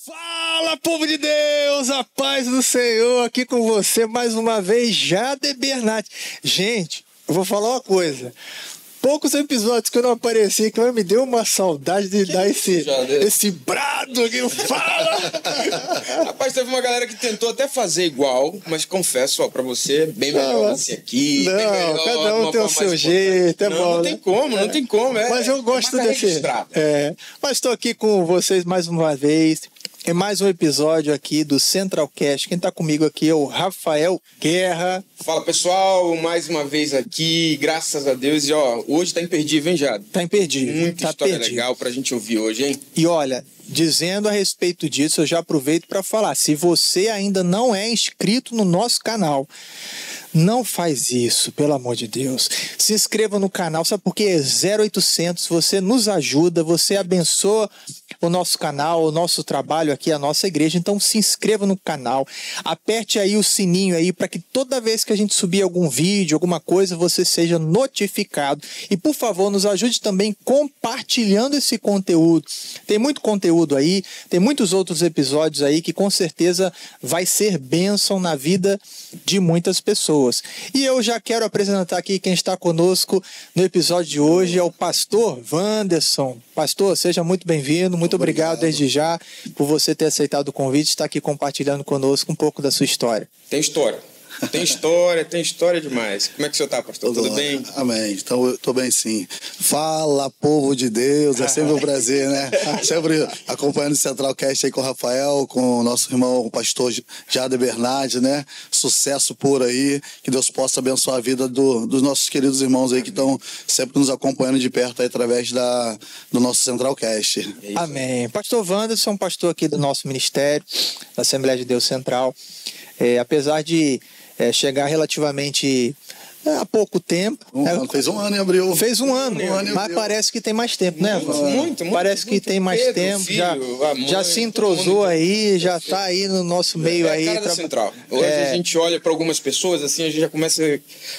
Fala, povo de Deus, a paz do Senhor, aqui com você mais uma vez, Jader Bernardi. Gente, eu vou falar uma coisa. Poucos episódios que eu não apareci, que me deu uma saudade de dar esse brado que fala. Rapaz, teve uma galera que tentou até fazer igual, mas confesso, ó, pra você, bem melhor você aqui. Não, bem melhor, cada um tem o seu jeito, é bom. Não tem como, não tem como. Mas eu gosto desse. Mas estou aqui com vocês mais uma vez. É mais um episódio aqui do Centralcast. Quem tá comigo aqui é o Rafael Guerra. Fala, pessoal, mais uma vez aqui, graças a Deus. E ó, hoje tá imperdível, hein, Jado? Tá imperdível. Muita tá história perdido. legal pra gente ouvir hoje, hein? E olha, dizendo a respeito disso, eu já aproveito para falar. Se você ainda não é inscrito no nosso canal, não faz isso, pelo amor de Deus. Se inscreva no canal, sabe por quê? É 0800, você nos ajuda, você abençoa o nosso canal, o nosso trabalho aqui, a nossa igreja. Então se inscreva no canal, aperte aí o sininho aí para que toda vez que a gente subir algum vídeo, alguma coisa, você seja notificado. E por favor, nos ajude também compartilhando esse conteúdo. Tem muito conteúdo aí, tem muitos outros episódios aí que com certeza vai ser bênção na vida de muitas pessoas. E eu já quero apresentar aqui quem está conosco no episódio de hoje, é o pastor Wanderson. Pastor, seja muito bem-vindo, muito obrigado desde já por você ter aceitado o convite e estar aqui compartilhando conosco um pouco da sua história. Tem história demais. Como é que o senhor tá, pastor? Tudo bem? Amém. Então, eu tô bem sim. Fala, povo de Deus, é sempre um prazer, né? Sempre acompanhando o Centralcast aí com o Rafael, com o nosso irmão, o pastor Jader Bernardi, né? Sucesso por aí, que Deus possa abençoar a vida dos nossos queridos irmãos aí que estão sempre nos acompanhando de perto aí através do nosso Centralcast. Amém. Pastor Wanderson, pastor aqui do nosso ministério, da Assembleia de Deus Central. Apesar de chegar relativamente há pouco tempo. Fez um ano em abril. Fez um ano, mas parece que tem mais tempo, né? Muito. Parece que tem mais tempo. Já se entrosou aí, já está aí no nosso meio aí. É a cara da Central. Hoje a gente olha para algumas pessoas, assim, a gente já começa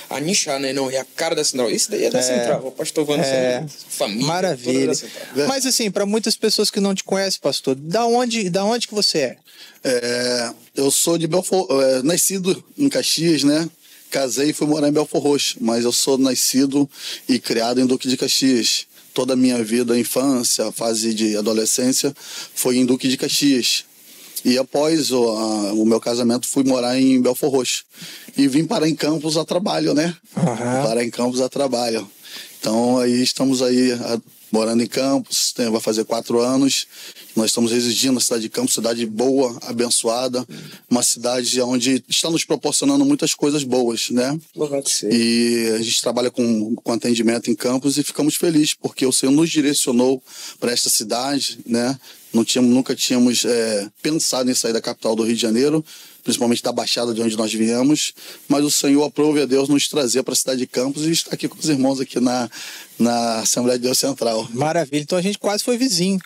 a nichar, né? Não, é a cara da Central. Isso daí é da Central. O pastor Wanderson, família. Maravilha. Mas assim, para muitas pessoas que não te conhecem, pastor, da onde que você é? Eu sou de Belfort, nascido em Caxias, né? Casei e fui morar em Belfort Roxo, mas eu sou nascido e criado em Duque de Caxias. Toda a minha vida, infância, fase de adolescência, foi em Duque de Caxias. E após o meu casamento, fui morar em Belfort Roxo. E vim parar em Campos a trabalho, né? Parar em Campos a trabalho. Então, aí estamos aí morando em Campos, vai fazer 4 anos. Nós estamos residindo na cidade de Campos, cidade boa, abençoada, uma cidade onde está nos proporcionando muitas coisas boas, né? E a gente trabalha com atendimento em Campos e ficamos felizes, porque o Senhor nos direcionou para esta cidade, né? Nunca tínhamos pensado em sair da capital do Rio de Janeiro, principalmente da Baixada de onde nós viemos, mas o Senhor aprove a Deus nos trazer para a cidade de Campos e estar aqui com os irmãos aqui na Assembleia de Deus Central. Maravilha, então a gente quase foi vizinho.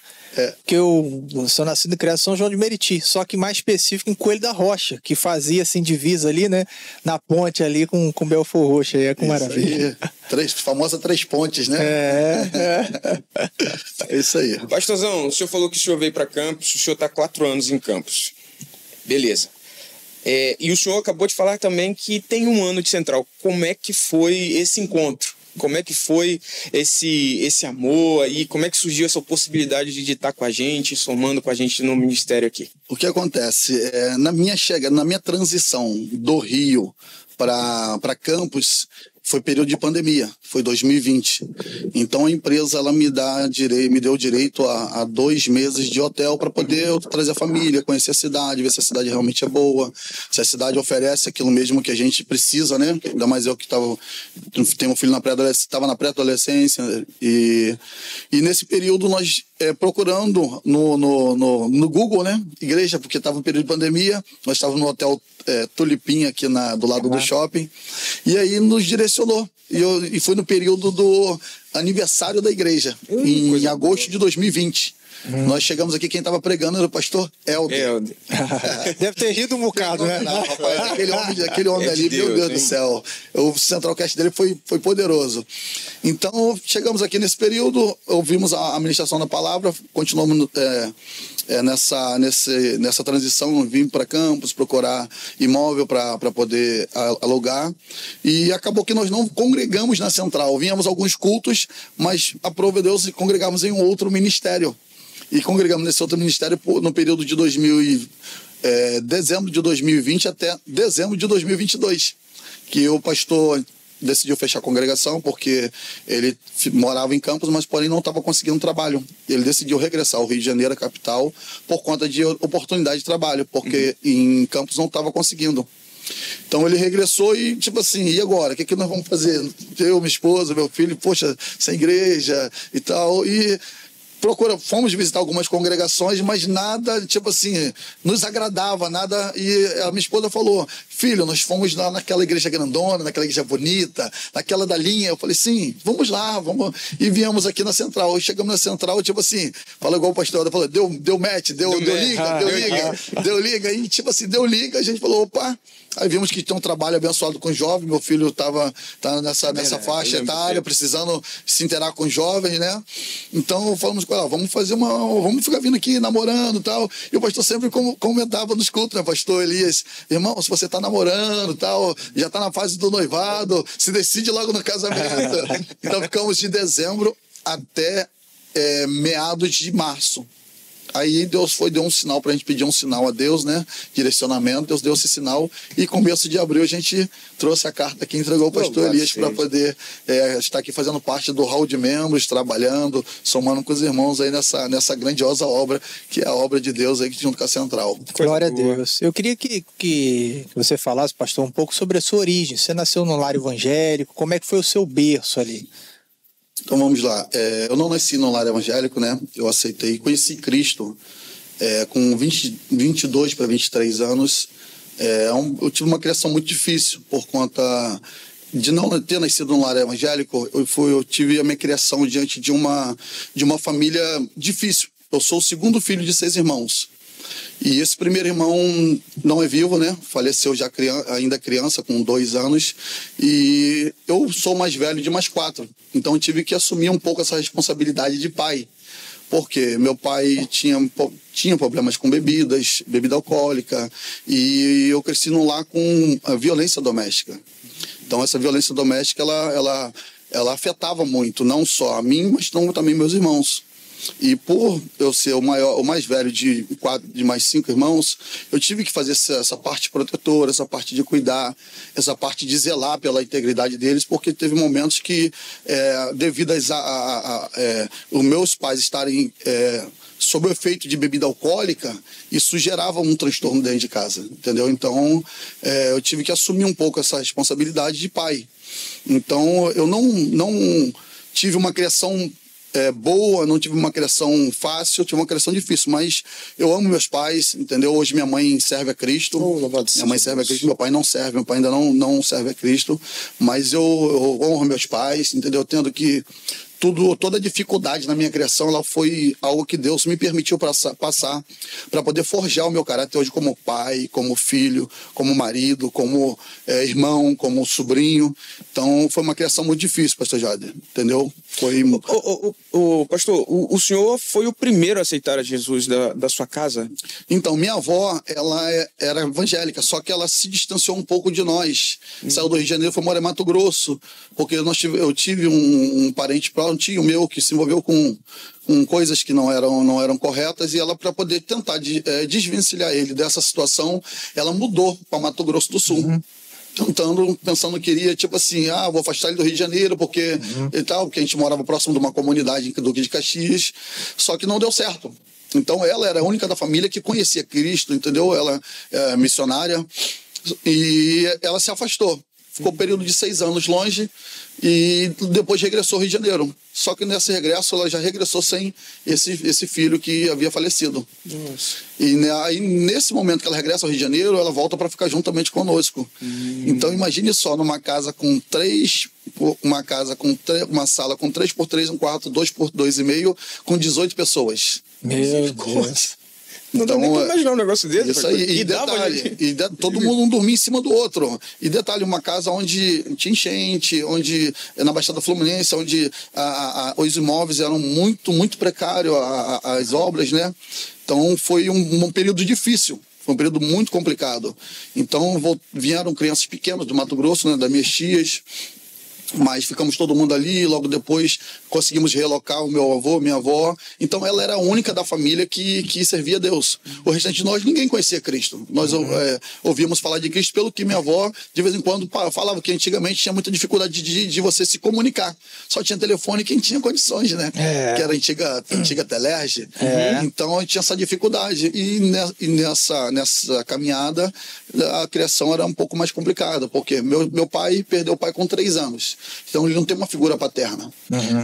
Porque eu sou nascido e criado em São João de Meriti, só que mais específico em Coelho da Rocha, que fazia assim divisa ali, né? Na ponte ali com Belfort Roxo, aí é com maravilha. Famosa 3 pontes, né? É isso aí. Pastorzão, o senhor falou que o senhor veio para Campos, o senhor está 4 anos em Campos. Beleza. E o senhor acabou de falar também que tem 1 ano de Central. Como é que foi esse encontro? Como é que foi esse amor aí? Como é que surgiu essa possibilidade de estar com a gente, somando com a gente no ministério aqui? O que acontece? Na minha transição do Rio para Campos, foi período de pandemia, foi 2020. Então a empresa ela me deu direito a 2 meses de hotel para poder trazer a família, conhecer a cidade, ver se a cidade realmente é boa, se a cidade oferece aquilo mesmo que a gente precisa, né? Ainda mais eu que tenho um filho estava na pré-adolescência e nesse período nós procurando no Google, né? Igreja, porque estava no período de pandemia, nós estávamos no hotel Tulipim aqui do lado do shopping, e aí nos direcionou. E foi no período do aniversário da igreja, em agosto de 2020. Nós chegamos aqui, quem estava pregando era o pastor Helder. Deve ter rido um bocado, né? Não, rapaz, aquele homem ali, meu Deus do céu. O Centralcast dele foi poderoso. Então, chegamos aqui nesse período, ouvimos a ministração da palavra, continuamos nessa transição, vim para Campos procurar imóvel para poder alugar, e acabou que nós não congregamos na Central. Vínhamos alguns cultos, mas aprove Deus e congregamos em um outro ministério. E congregamos nesse outro ministério no período de dezembro de 2020 até dezembro de 2022, que o pastor decidiu fechar a congregação porque ele morava em Campos, mas porém não estava conseguindo trabalho. Ele decidiu regressar ao Rio de Janeiro, a capital, por conta de oportunidade de trabalho, porque em Campos não estava conseguindo. Então ele regressou e tipo assim, e agora? O que nós vamos fazer? Eu, minha esposa, meu filho, poxa, sem igreja e tal, e fomos visitar algumas congregações, mas nada, tipo assim, nos agradava, nada. E a minha esposa falou: filho, nós fomos lá naquela igreja grandona, naquela igreja bonita, naquela da linha. Eu falei: sim, vamos lá, vamos. E viemos aqui na Central. E chegamos na Central, tipo assim, fala igual o pastor, falou: deu match, deu liga. E tipo assim, deu liga, a gente falou: opa. Aí vimos que tem um trabalho abençoado com jovens. Meu filho tá nessa faixa etária, precisando se interar com jovens, né? Então falamos com ela: vamos ficar vindo aqui namorando e tal. E o pastor sempre comentava nos cultos, né? Pastor Elias: irmão, se você tá namorando e tal, já tá na fase do noivado, se decide logo no casamento. Então ficamos de dezembro até meados de março. Aí Deus deu um sinal pra gente pedir um sinal a Deus, né? Direcionamento, Deus deu esse sinal, e começo de abril a gente trouxe a carta aqui, entregou ao pastor Elias para poder estar aqui fazendo parte do hall de membros, trabalhando, somando com os irmãos aí nessa grandiosa obra, que é a obra de Deus aí junto com a Central. Glória a Deus. Eu queria que você falasse, pastor, um pouco sobre a sua origem. Você nasceu no lar evangélico, como é que foi o seu berço ali? Então vamos lá, eu não nasci no lar evangélico, né? Eu aceitei, conheci Cristo com 22 para 23 anos. Eu tive uma criação muito difícil por conta de não ter nascido no lar evangélico. Eu tive a minha criação diante de uma família difícil. Eu sou o segundo filho de 6 irmãos. E esse primeiro irmão não é vivo, né? Faleceu já ainda criança, com 2 anos. E eu sou o mais velho de mais 4. Então eu tive que assumir um pouco essa responsabilidade de pai. Porque meu pai tinha problemas com bebida alcoólica. E eu cresci num lar com a violência doméstica. Então essa violência doméstica, ela afetava muito, não só a mim, mas também meus irmãos. E por eu ser o mais velho de mais 5 irmãos, eu tive que fazer essa parte protetora, essa parte de cuidar, essa parte de zelar pela integridade deles, porque teve momentos que, devido os meus pais estarem sob o efeito de bebida alcoólica, isso gerava um transtorno dentro de casa, entendeu? Então, eu tive que assumir um pouco essa responsabilidade de pai. Então, eu não tive uma criação boa, não tive uma criação fácil, tive uma criação difícil, mas eu amo meus pais, entendeu? Hoje minha mãe serve a Cristo, minha mãe serve a Cristo, meu pai não serve, meu pai ainda não serve a Cristo, mas eu honro meus pais, entendeu? Tendo que toda a dificuldade na minha criação, ela foi algo que Deus me permitiu passar para poder forjar o meu caráter hoje como pai, como filho, como marido, como irmão, como sobrinho. Então foi uma criação muito difícil, pastor Jader, entendeu? Foi... Pastor, o senhor foi o primeiro a aceitar a Jesus da sua casa? Então, minha avó, ela era evangélica, só que ela se distanciou um pouco de nós. Saiu do Rio de Janeiro, foi morar em Mato Grosso, porque eu tive um parente próximo, um tio meu que se envolveu com coisas que não eram corretas, e ela, para poder tentar desvencilhar ele dessa situação, ela mudou para Mato Grosso do Sul. Pensando que iria, tipo assim, vou afastar ele do Rio de Janeiro, porque porque a gente morava próximo de uma comunidade em Duque de Caxias, só que não deu certo. Então ela era a única da família que conhecia Cristo, entendeu? Ela é missionária, e ela se afastou. Ficou um período de 6 anos longe e depois regressou ao Rio de Janeiro. Só que nesse regresso ela já regressou sem esse filho que havia falecido. Nossa. E aí, nesse momento que ela regressa ao Rio de Janeiro, ela volta para ficar juntamente conosco. Então imagine só, numa casa com uma sala com 3x3, um quarto 2x2,5, com 18 pessoas. Meu Deus. Não dá nem pra imaginar um negócio desse. Isso aí, todo mundo não dormia em cima do outro. E detalhe, uma casa onde tinha enchente, onde na Baixada Fluminense, onde os imóveis eram muito precários, as obras, né? Então foi um período difícil. Foi um período muito complicado. Então vieram crianças pequenas do Mato Grosso, né, das minhas tias, mas ficamos todo mundo ali. Logo depois conseguimos relocar o meu avô, minha avó. Então ela era a única da família que servia a Deus. O restante de nós, ninguém conhecia Cristo. Nós ouvíamos falar de Cristo pelo que minha avó de vez em quando falava, que antigamente tinha muita dificuldade de você se comunicar. Só tinha telefone quem tinha condições, né? Que era a antiga Telerge. Então tinha essa dificuldade. E nessa caminhada a criação era um pouco mais complicada, porque meu pai perdeu o pai com 3 anos. Então ele não tem uma figura paterna.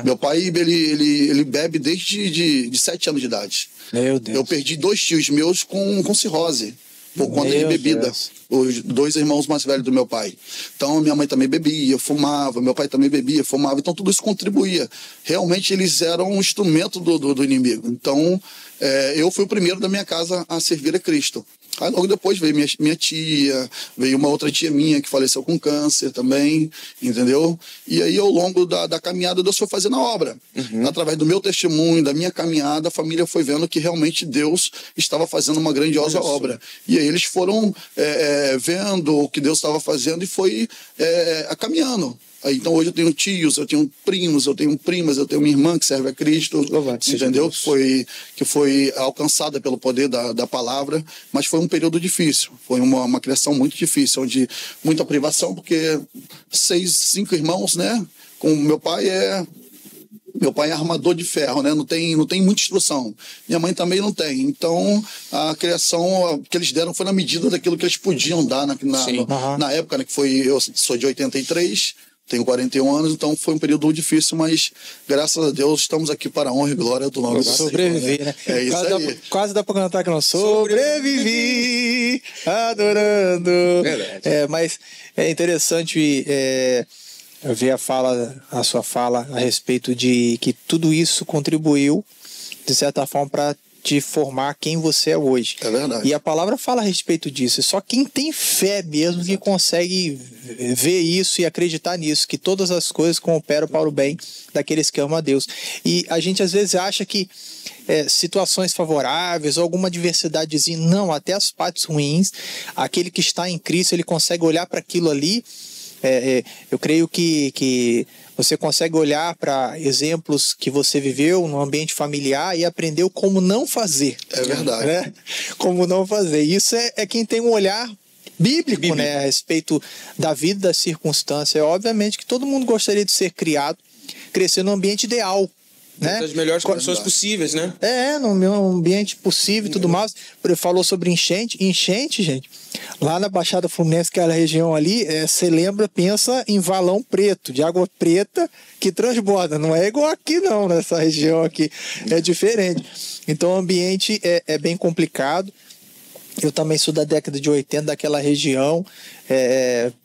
Meu pai, ele bebe desde 7 anos de idade. Meu Deus. Eu perdi 2 tios meus com cirrose, por conta de bebida. Deus. Os 2 irmãos mais velhos do meu pai. Então minha mãe também bebia, fumava, meu pai também bebia, fumava. Então tudo isso contribuía. Realmente eles eram um instrumento do inimigo. Então eu fui o primeiro da minha casa a servir a Cristo. Aí logo depois veio minha tia, veio uma outra tia minha que faleceu com câncer também, entendeu? E aí ao longo da caminhada Deus foi fazendo a obra. Através do meu testemunho, da minha caminhada, a família foi vendo que realmente Deus estava fazendo uma grandiosa obra. E aí eles foram vendo o que Deus estava fazendo e foi caminhando. Então hoje eu tenho tios, eu tenho primos, eu tenho primas, eu tenho minha irmã que serve a Cristo, entendeu? Que foi alcançada pelo poder da palavra, mas foi um período difícil, foi uma criação muito difícil, onde muita privação, porque 5 irmãos, né? Com meu pai é armador de ferro, né? Não tem muita instrução. Minha mãe também não tem. Então, a criação que eles deram foi na medida daquilo que eles podiam dar na época, né? Que eu sou de 83, tenho 41 anos, então foi um período difícil, mas graças a Deus estamos aqui para a honra e glória do nome do Senhor. Sobreviver, né? É isso aí. Quase dá para cantar que não sobrevivi, adorando. Verdade. Mas é interessante ver a sua fala a respeito de que tudo isso contribuiu, de certa forma, para te formar quem você é hoje. É verdade. E a palavra fala a respeito disso. Só quem tem fé mesmo que consegue ver isso e acreditar nisso, que todas as coisas cooperam para o bem daqueles que amam a Deus. E a gente às vezes acha que situações favoráveis ou alguma adversidadezinha, não, até as partes ruins, aquele que está em Cristo, ele consegue olhar para aquilo ali. Eu creio que você consegue olhar para exemplos que você viveu no ambiente familiar e aprendeu como não fazer. É verdade. Né? Como não fazer. Isso é quem tem um olhar bíblico, né, a respeito da vida, da circunstância. Obviamente que todo mundo gostaria de ser criado, crescer num ambiente ideal. Né? Das melhores condições possíveis, né? No meu ambiente possível e tudo mais. Ele falou sobre enchente. Enchente, gente, lá na Baixada Fluminense, aquela região ali, você lembra, pensa em valão preto, de água preta que transborda. Não é igual aqui não, nessa região aqui. É diferente. Então o ambiente é bem complicado. Eu também sou da década de 80, daquela região,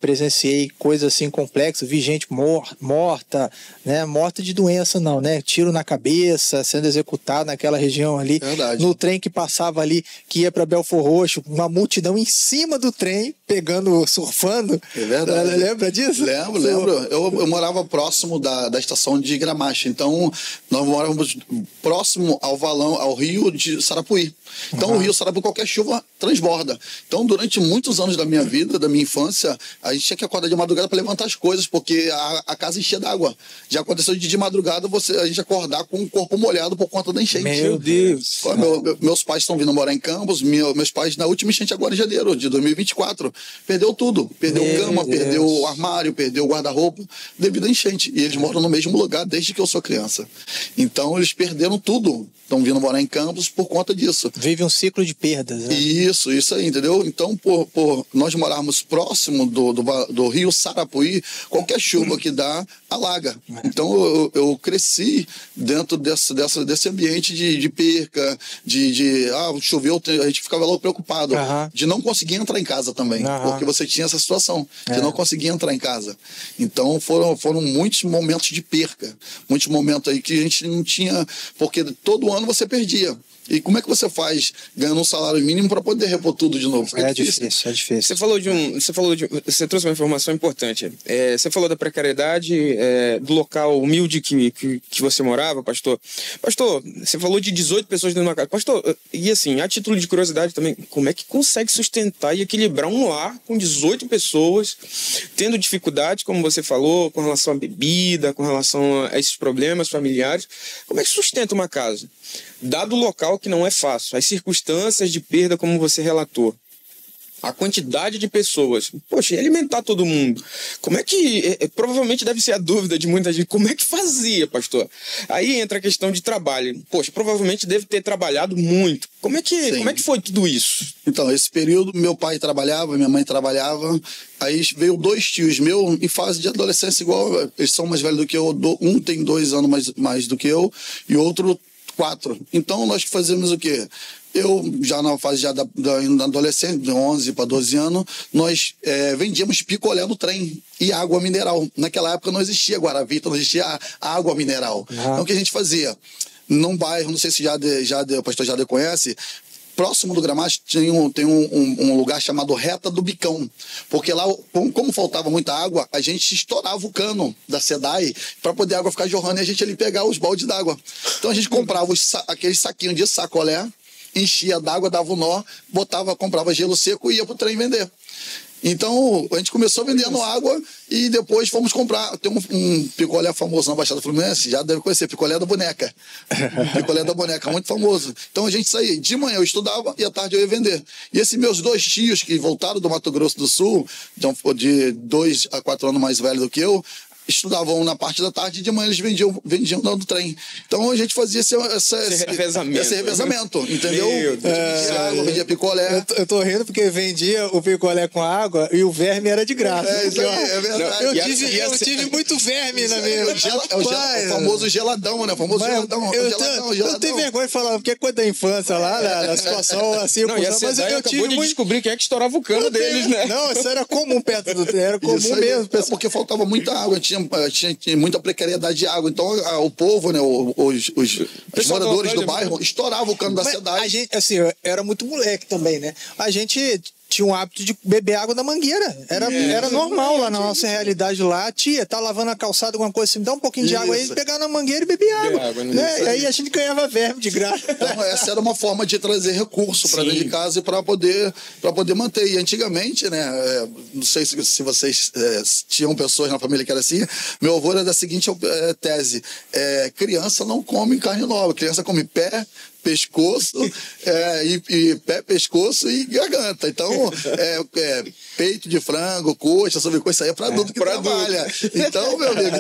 presenciei coisas assim complexas, vi gente morta, né? Morta de doença não, né? Tiro na cabeça, sendo executado naquela região ali. Verdade. No trem que passava ali, que ia para Belfor Roxo, uma multidão em cima do trem, surfando. É verdade. Lembra disso? Lembro. Eu morava próximo da estação de Gramacho, então nós morávamos próximo ao valão, ao rio de Sarapuí. Então o rio Sarapuí, qualquer chuva, transborda. Então durante muitos anos da minha vida, da minha infância, a gente tinha que acordar de madrugada para levantar as coisas, porque a casa enchia d'água. Já aconteceu de madrugada a gente acordar com o corpo molhado por conta da enchente. Meu Deus! Meus pais estão vindo morar em Campos, meus pais na última enchente agora em janeiro de 2024, perdeu tudo. Perdeu cama, perdeu o armário, perdeu o guarda-roupa, devido à enchente. E eles moram no mesmo lugar desde que eu sou criança. Então eles perderam tudo. Estão vindo morar em Campos por conta disso. Vive um ciclo de perdas, né? Isso aí, entendeu? Então, por nós morarmos próximo do rio Sarapuí, qualquer chuva que dá, alaga. Então, eu cresci dentro desse ambiente de perca, choveu, a gente ficava logo preocupado de não conseguir entrar em casa também, porque você tinha essa situação de não conseguir entrar em casa. Então, foram muitos momentos de perca, muitos momentos aí que a gente não tinha, porque todo ano você perdia. E como é que você faz ganhando um salário mínimo para poder repor tudo de novo? É difícil. Você trouxe uma informação importante. Você falou da precariedade, do local humilde que você morava, pastor. Pastor, você falou de 18 pessoas dentro de uma casa. Pastor, e assim, a título de curiosidade também, como é que consegue sustentar e equilibrar um lar com 18 pessoas, tendo dificuldade, como você falou, com relação à bebida, com relação a esses problemas familiares? Como é que sustenta uma casa? Dado o local que não é fácil, as circunstâncias de perda como você relatou, a quantidade de pessoas, poxa, e alimentar todo mundo? Como é que, provavelmente deve ser a dúvida de muita gente, como é que fazia, pastor? Aí entra a questão de trabalho. Poxa, provavelmente deve ter trabalhado muito. Como é que foi tudo isso? Então, esse período, meu pai trabalhava, minha mãe trabalhava, aí veio 2 tios meus em fase de adolescência igual, eles são mais velhos do que eu, um tem 2 anos mais do que eu, e outro 4. Então, nós fazemos o quê? Eu, já na fase da adolescência, de 11 para 12 anos, nós vendíamos picolé no trem e água mineral. Naquela época não existia Guaravita, não existia água mineral. Então, o que a gente fazia? Num bairro, não sei se o pastor Jade conhece, próximo do Gramacho tem um lugar chamado Reta do Bicão, porque lá, como faltava muita água, a gente estourava o cano da SEDAI para poder a água ficar jorrando e a gente ali pegar os baldes d'água. Então a gente comprava aqueles saquinhos de sacolé, enchia d'água, dava um nó, comprava gelo seco e ia pro trem vender. Então, a gente começou vendendo água e depois fomos comprar. Tem um picolé famoso na Baixada Fluminense, já deve conhecer, picolé da boneca. Picolé da boneca, muito famoso. Então, a gente saía. De manhã eu estudava e à tarde eu ia vender. E esses meus 2 tios que voltaram do Mato Grosso do Sul, então, de 2 a 4 anos mais velho do que eu, estudavam na parte da tarde e de manhã eles vendiam no trem. Então a gente fazia esse revezamento, entendeu? Vendia água, vendia picolé. Eu tô rindo porque vendia o picolé com água e o verme era de graça. Isso aí, é verdade. Eu tive muito verme na minha. O famoso geladão, né? O famoso geladão. Eu tenho vergonha de falar, porque quando da infância lá, na situação assim, mas eu tive de descobrir quem é que estourava o cano deles, né? Não, isso era comum perto do trem, era comum mesmo. Porque faltava muita água, tinha muita precariedade de água. Então, o povo, né, os moradores do bairro estouravam o cano da SEDAI. A gente, assim, era muito moleque também, né? A gente tinha um hábito de beber água da mangueira. Era normal lá na nossa realidade lá. Tia, tá lavando a calçada, alguma coisa assim, dá um pouquinho de água aí, pegar na mangueira e beber água. Né? E aí a gente ganhava verme de graça. Então, essa era uma forma de trazer recurso para dentro de casa e para poder manter. E antigamente, né, não sei se vocês tinham pessoas na família que era assim, meu avô era da seguinte tese: criança não come carne nova, criança come pé, pescoço, e pé, pescoço e garganta. Então, peito de frango, coxa, sobrecoxa, isso aí é para adulto que trabalha. Então, meu amigo,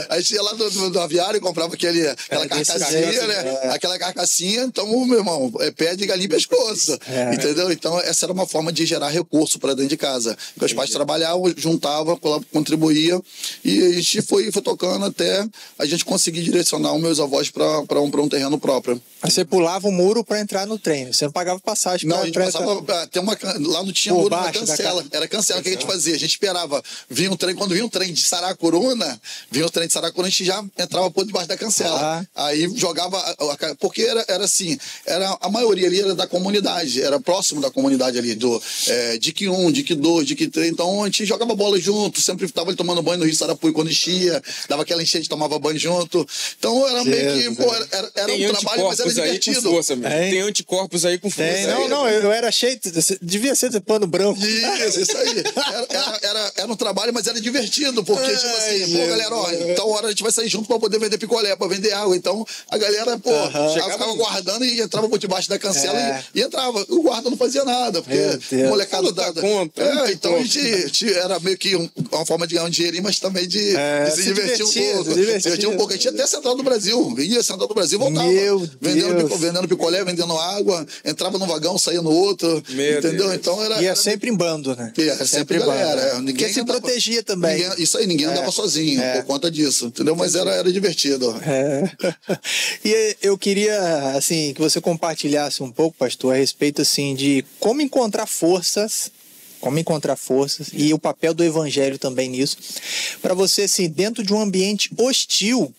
a gente ia lá do aviário e comprava aquela carcassinha, né? Aquela carcassinha, então, meu irmão, pé de galinha e pescoço. Entendeu? Então, essa era uma forma de gerar recurso para dentro de casa. Porque os pais trabalhavam, juntavam, contribuíam, e a gente foi tocando até a gente conseguir direcionar os meus avós para um terreno próprio. Você pulava o muro para entrar no trem, você não pagava passagem. Não, a gente passava, lá não tinha muro, era cancela. Era cancela. O que a gente fazia? A gente esperava, quando vinha um trem de Saracuruna, a gente já entrava por debaixo da cancela. Aí jogava, porque era assim, a maioria ali era da comunidade, era próximo da comunidade ali, DIC 1, DIC 2, DIC 3, então a gente jogava bola junto, sempre estava ali tomando banho no Rio Sarapuí quando enchia, dava aquela enchente, tomava banho junto. Então era meio que, era um trabalho, mas era divertido. Força, tem anticorpos aí com força. Não, eu era cheio, devia ser de pano branco. Isso aí. Era um trabalho, mas era divertido, porque, tipo assim, galera, então hora a gente vai sair junto pra poder vender picolé, pra vender água. Então, a galera, ficava guardando e entrava por debaixo da cancela e entrava. O guarda não fazia nada, porque o molecado dada. Então a gente era meio que uma forma de ganhar um dinheirinho, mas também de se divertir um pouco. A gente ia até Central do Brasil, Central do Brasil, voltava. Vendendo picolé, vendendo água, entrava num vagão, saía no outro, entendeu? Então era sempre em bando, né? Sempre galera. Ninguém se protegia também. Ninguém andava sozinho por conta disso, entendeu? Mas era divertido. E eu queria, assim, que você compartilhasse um pouco, pastor, a respeito, assim, de como encontrar forças e o papel do evangelho também nisso, para você, assim, dentro de um ambiente hostil,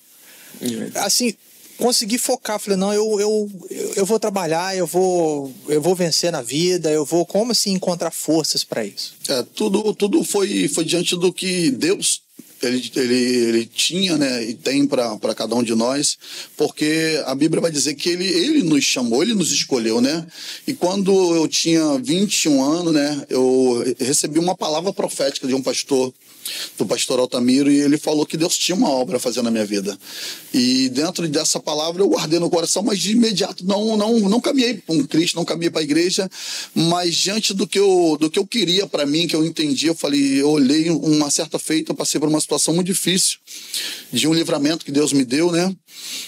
assim, consegui focar. Falei, não, eu vou trabalhar, eu vou vencer na vida, eu vou, como assim, encontrar forças para isso? Tudo foi diante do que Deus ele tinha, né, e tem para cada um de nós, porque a Bíblia vai dizer que ele nos chamou, ele nos escolheu, né? E quando eu tinha 21 anos, né, eu recebi uma palavra profética de um pastor, do pastor Altamiro, e ele falou que Deus tinha uma obra a fazer na minha vida. E dentro dessa palavra eu guardei no coração, mas de imediato não caminhei com Cristo, não caminhei para a igreja, mas diante do que eu queria para mim, que eu entendi, eu olhei uma certa feita, eu passei por uma situação muito difícil, de um livramento que Deus me deu, né?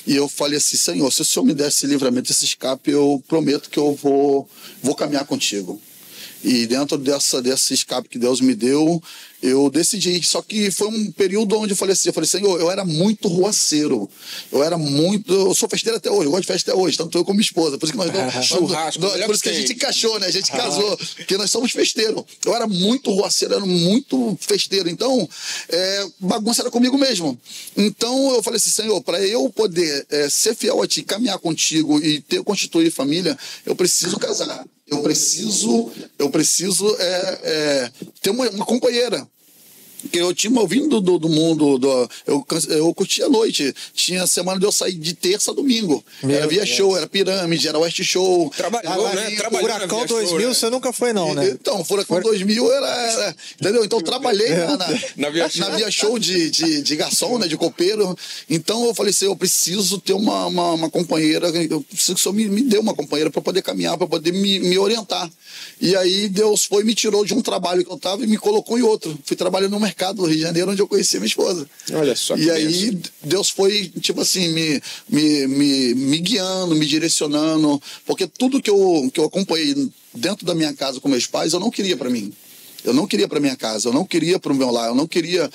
E eu falei assim, Senhor, se o Senhor me der esse livramento, esse escape, eu prometo que eu vou caminhar contigo. E dentro desse escape que Deus me deu, eu decidi. Só que foi um período onde eu falei assim, Senhor, eu era muito ruaceiro. Eu sou festeiro até hoje, eu gosto de festa até hoje, tanto eu como minha esposa. Por isso que por isso que a gente encaixou, né? A gente casou, porque nós somos festeiros. Eu era muito ruaceiro, era muito festeiro. Então, bagunça era comigo mesmo. Então, eu falei assim, Senhor, para eu poder ser fiel a Ti, caminhar contigo e constituir família, eu preciso casar. Eu preciso ter uma companheira. Porque eu tinha ouvindo do mundo, eu curtia a noite. Tinha semana de eu sair de terça a domingo. Era Via Show, era Pirâmide, era West Show. Trabalhou, né? Furacão 2000 você nunca foi não, né? Então, Furacão 2000 era entendeu? Então, eu trabalhei na Via Show de garçom, né? De copeiro. Então, eu falei assim, eu preciso ter uma companheira, eu preciso que o Senhor me dê uma companheira para poder caminhar, para poder me orientar. E aí, Deus me tirou de um trabalho que eu estava e me colocou em outro. Fui trabalhando no mercado do Rio de Janeiro, onde eu conheci minha esposa. Olha só. E aí Deus foi, tipo assim, me guiando, me direcionando, porque tudo que eu acompanhei dentro da minha casa com meus pais, eu não queria para mim. Eu não queria para minha casa, eu não queria para o meu lar, eu queria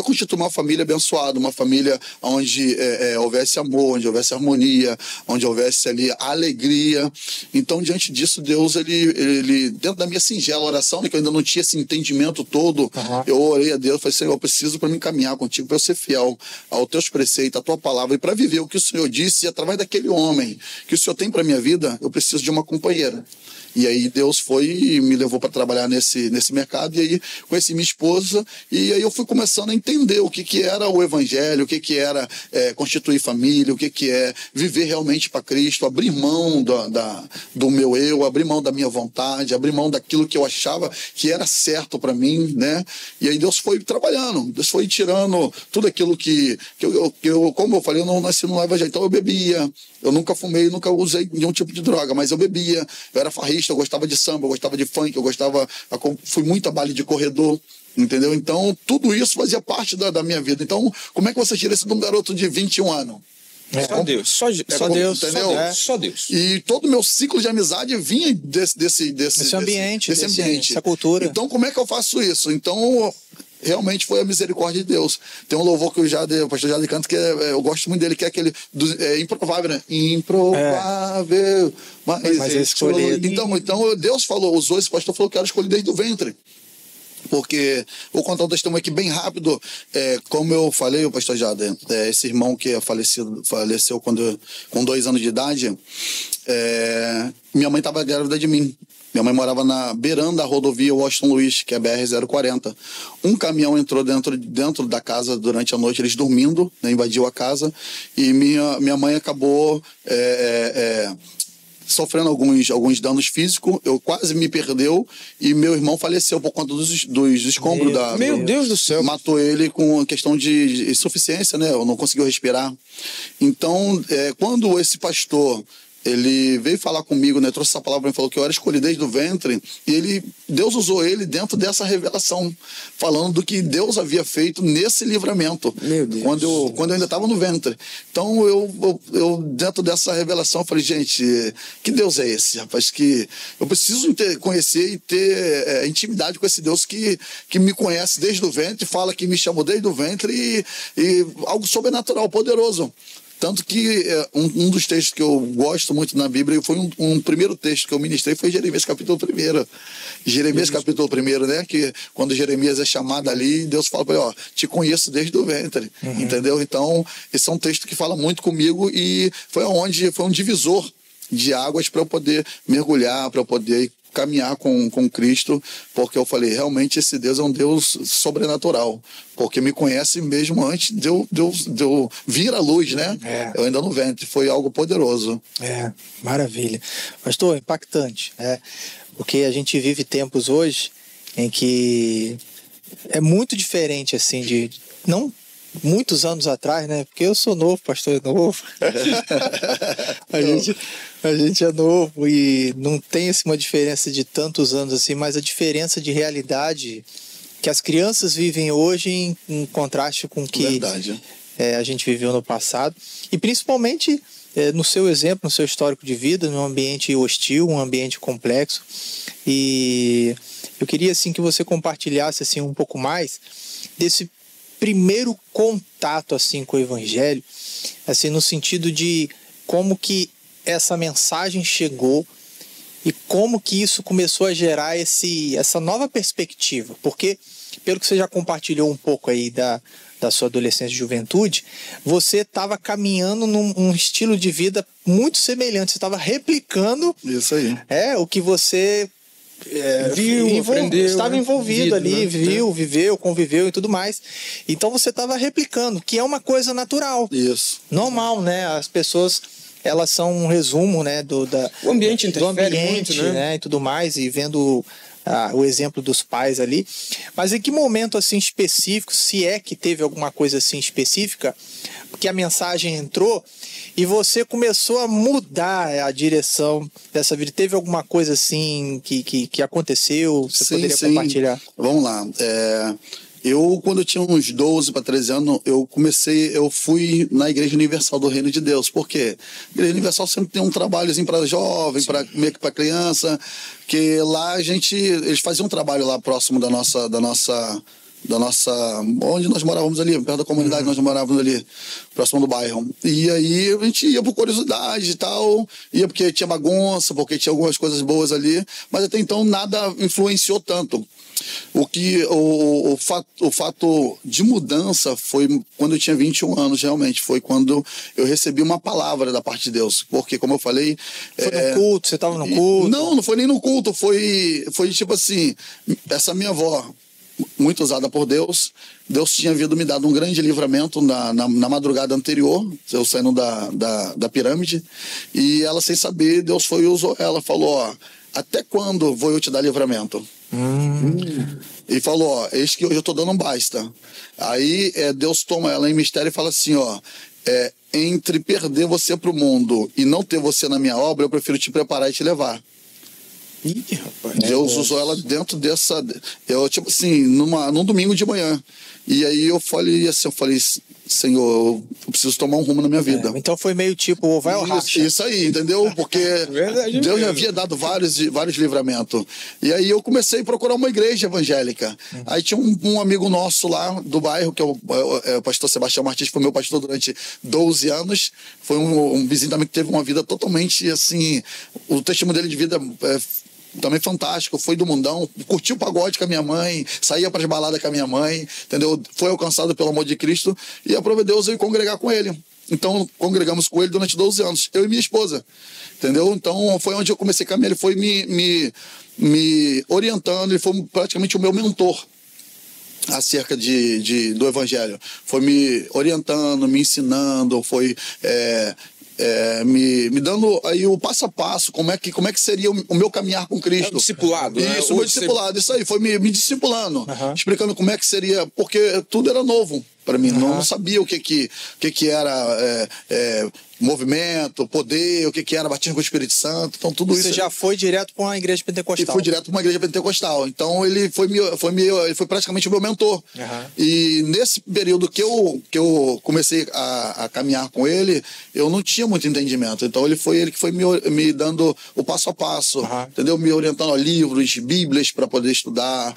constituir uma família abençoada, uma família onde houvesse amor, onde houvesse harmonia, onde houvesse ali alegria. Então, diante disso, Deus, ele dentro da minha singela oração, né, que eu ainda não tinha esse entendimento todo, eu orei a Deus, falei, Senhor, eu preciso para mim caminhar contigo, para eu ser fiel aos teus preceitos, à tua palavra, e para viver o que o Senhor disse, e através daquele homem que o Senhor tem para minha vida, eu preciso de uma companheira. E aí Deus foi e me levou para trabalhar nesse mercado, e aí conheci minha esposa, e aí eu fui começando a entender o que era o evangelho, o que era constituir família, o que é viver realmente para Cristo, abrir mão do meu eu, abrir mão da minha vontade, abrir mão daquilo que eu achava que era certo para mim, né? E aí Deus foi trabalhando, Deus foi tirando tudo aquilo que eu, como eu falei, eu não nasci no evangelho, então eu bebia, eu nunca fumei, nunca usei nenhum tipo de droga, mas eu bebia, eu era farrista, eu gostava de samba, eu gostava de funk, fui muito a baile de corredor, entendeu? Então, tudo isso fazia parte da minha vida. Então, como é que você tira isso de um garoto de 21 anos? Só Deus. Só Deus. Entendeu? Só Deus. E todo o meu ciclo de amizade vinha desse ambiente, essa cultura. Então, como é que eu faço isso? Então, realmente foi a misericórdia de Deus. Tem um louvor que o pastor Jade canta, que eu gosto muito dele, que é aquele improvável, né? Improvável, mas escolhido. Então Deus usou esse pastor, falou que era escolhido desde o ventre. Porque, vou contar um testemunho aqui bem rápido, como eu falei, o pastor Jade, esse irmão que faleceu com 2 anos de idade, minha mãe estava grávida de mim. Minha mãe morava beirando da rodovia Washington Luiz, que é a BR-040. Um caminhão entrou dentro da casa durante a noite, eles dormindo, né, invadiu a casa, e minha mãe acabou sofrendo alguns danos físicos, eu quase me perdeu, e meu irmão faleceu por conta dos escombros Meu Deus do céu. Matou ele com questão de insuficiência, né? Eu não conseguiu respirar. Então, quando esse pastor ele veio falar comigo, né, trouxe essa palavra e falou que eu era escolhido desde o ventre, e Deus usou ele dentro dessa revelação, falando do que Deus havia feito nesse livramento. Meu Deus. Quando eu ainda estava no ventre. Então eu dentro dessa revelação falei, gente, que Deus é esse, rapaz, que eu preciso conhecer e ter intimidade com esse Deus que me conhece desde o ventre, fala que me chamou desde o ventre, e algo sobrenatural, poderoso. Tanto que um dos textos que eu gosto muito na Bíblia, foi um primeiro texto que eu ministrei, foi Jeremias capítulo 1. Jeremias capítulo 1, né? Que quando Jeremias é chamado ali, Deus fala para ele, ó, te conheço desde o ventre, entendeu? Então, esse é um texto que fala muito comigo e foi um divisor de águas para eu poder mergulhar, para eu poder caminhar com Cristo, porque eu falei, realmente esse Deus é um Deus sobrenatural, porque me conhece mesmo antes de eu vir à luz, né? Eu ainda no ventre, foi algo poderoso. Maravilha. Pastor, impactante, né? Porque a gente vive tempos hoje em que é muito diferente, assim, de não muitos anos atrás, né? Porque eu sou novo, pastor é novo. A gente é novo e não tem assim, uma diferença de tantos anos assim, mas a diferença de realidade que as crianças vivem hoje em contraste com o que a gente viveu no passado. E principalmente no seu exemplo, no seu histórico de vida, num ambiente hostil, um ambiente complexo. E eu queria assim que você compartilhasse assim um pouco mais desse primeiro contato assim com o evangelho, assim no sentido de como que essa mensagem chegou e como que isso começou a gerar essa nova perspectiva, porque pelo que você já compartilhou um pouco aí da sua adolescência e juventude, você estava caminhando num estilo de vida muito semelhante, você estava replicando isso aí. O que você viu, aprendeu, estava envolvido ali, viveu, conviveu e tudo mais. Então você estava replicando, que é uma coisa natural. Isso. Normal, né? As pessoas, elas são um resumo, né, o ambiente interfere muito, né? E tudo mais, e vendo o exemplo dos pais ali. Mas em que momento assim específico, se é que teve alguma coisa assim específica, que a mensagem entrou e você começou a mudar a direção dessa vida? Teve alguma coisa assim que aconteceu? Você poderia compartilhar? Vamos lá. Eu, quando eu tinha uns 12 para 13 anos, eu fui na Igreja Universal do Reino de Deus. Por quê? A Igreja Universal sempre tem um trabalhozinho para jovem, meio que para criança, que lá eles faziam um trabalho lá próximo da nossa onde nós morávamos ali, perto da comunidade, nós morávamos ali, próximo do bairro. E aí a gente ia por curiosidade e tal, ia porque tinha bagunça, porque tinha algumas coisas boas ali, mas até então nada influenciou tanto. O fato de mudança foi quando eu tinha 21 anos, realmente. Foi quando eu recebi uma palavra da parte de Deus. Porque, como eu falei... Foi no culto? Você estava no culto? Não foi nem no culto. Foi tipo assim, essa minha avó, muito usada por Deus tinha havido me dado um grande livramento na madrugada anterior, eu saindo da pirâmide, e ela, sem saber, Deus foi e usou ela. Falou, ó, até quando vou eu te dar livramento? E falou, ó, eis que hoje eu tô dando um basta. Aí Deus toma ela em mistério e fala assim, ó, entre perder você pro mundo e não ter você na minha obra, eu prefiro te preparar e te levar. Ih, rapaz, Deus usou ela dentro dessa... tipo assim, num domingo de manhã. E aí eu falei, Senhor, eu preciso tomar um rumo na minha vida. Então foi meio tipo, vai ao racha. Isso aí, entendeu? Porque Deus já havia dado vários livramentos. E aí eu comecei a procurar uma igreja evangélica. Aí tinha um amigo nosso lá do bairro, que é o pastor Sebastião Martins, foi meu pastor durante 12 anos. Foi um vizinho também que teve uma vida totalmente assim... O testemunho dele de vida também fantástico, foi do mundão, curtiu o pagode com a minha mãe, saía para as baladas com a minha mãe, entendeu? Foi alcançado pelo amor de Cristo e aprovou Deus eu ir congregar com ele. Então, congregamos com ele durante 12 anos, eu e minha esposa, entendeu? Então, foi onde eu comecei a caminhar, ele foi me orientando, ele foi praticamente o meu mentor acerca do evangelho. Foi me orientando, me ensinando, foi... me dando aí o passo a passo, como é que seria o meu caminhar com Cristo. Discipulado, né? Isso, o meu discipulado, isso aí, foi me discipulando, explicando como é que seria, porque tudo era novo para mim, não sabia o que era movimento, poder, o que era batismo com o Espírito Santo, então tudo isso. Você já foi direto para uma igreja pentecostal? E fui direto para uma igreja pentecostal, então ele foi praticamente o meu mentor. E nesse período que eu comecei a caminhar com ele, eu não tinha muito entendimento, então ele que foi me dando o passo a passo, entendeu? Me orientando a livros, bíblias para poder estudar,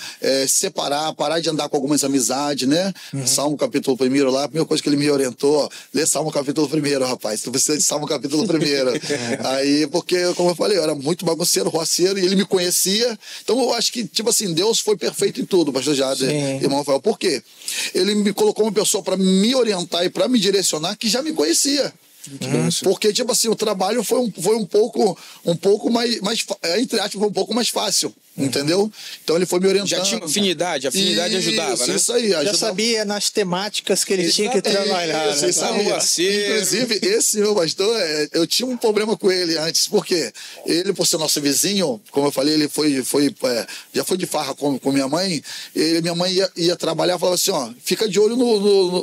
parar de andar com algumas amizades, né? Salmo capítulo 1 lá, a primeira coisa que ele me orientou, lê Salmo capítulo 1, rapaz, tu precisa de Salmo capítulo 1. Aí, porque, como eu falei, eu era muito bagunceiro, roceiro, e ele me conhecia, então eu acho que, tipo assim, Deus foi perfeito em tudo, pastor Jader, irmão Rafael, por quê? Ele me colocou uma pessoa para me orientar e para me direcionar que já me conhecia. Porque, tipo assim, o trabalho foi um pouco mais, entre aspas, foi um pouco mais fácil, entendeu? Então ele foi me orientando. Já tinha afinidade, ajudava, né? Isso aí, já sabia nas temáticas que ele tinha que trabalhar. Inclusive, esse meu pastor, eu tinha um problema com ele antes, porque ele, por ser nosso vizinho, como eu falei, ele já foi de farra com minha mãe, minha mãe ia trabalhar e falava assim, ó, fica de olho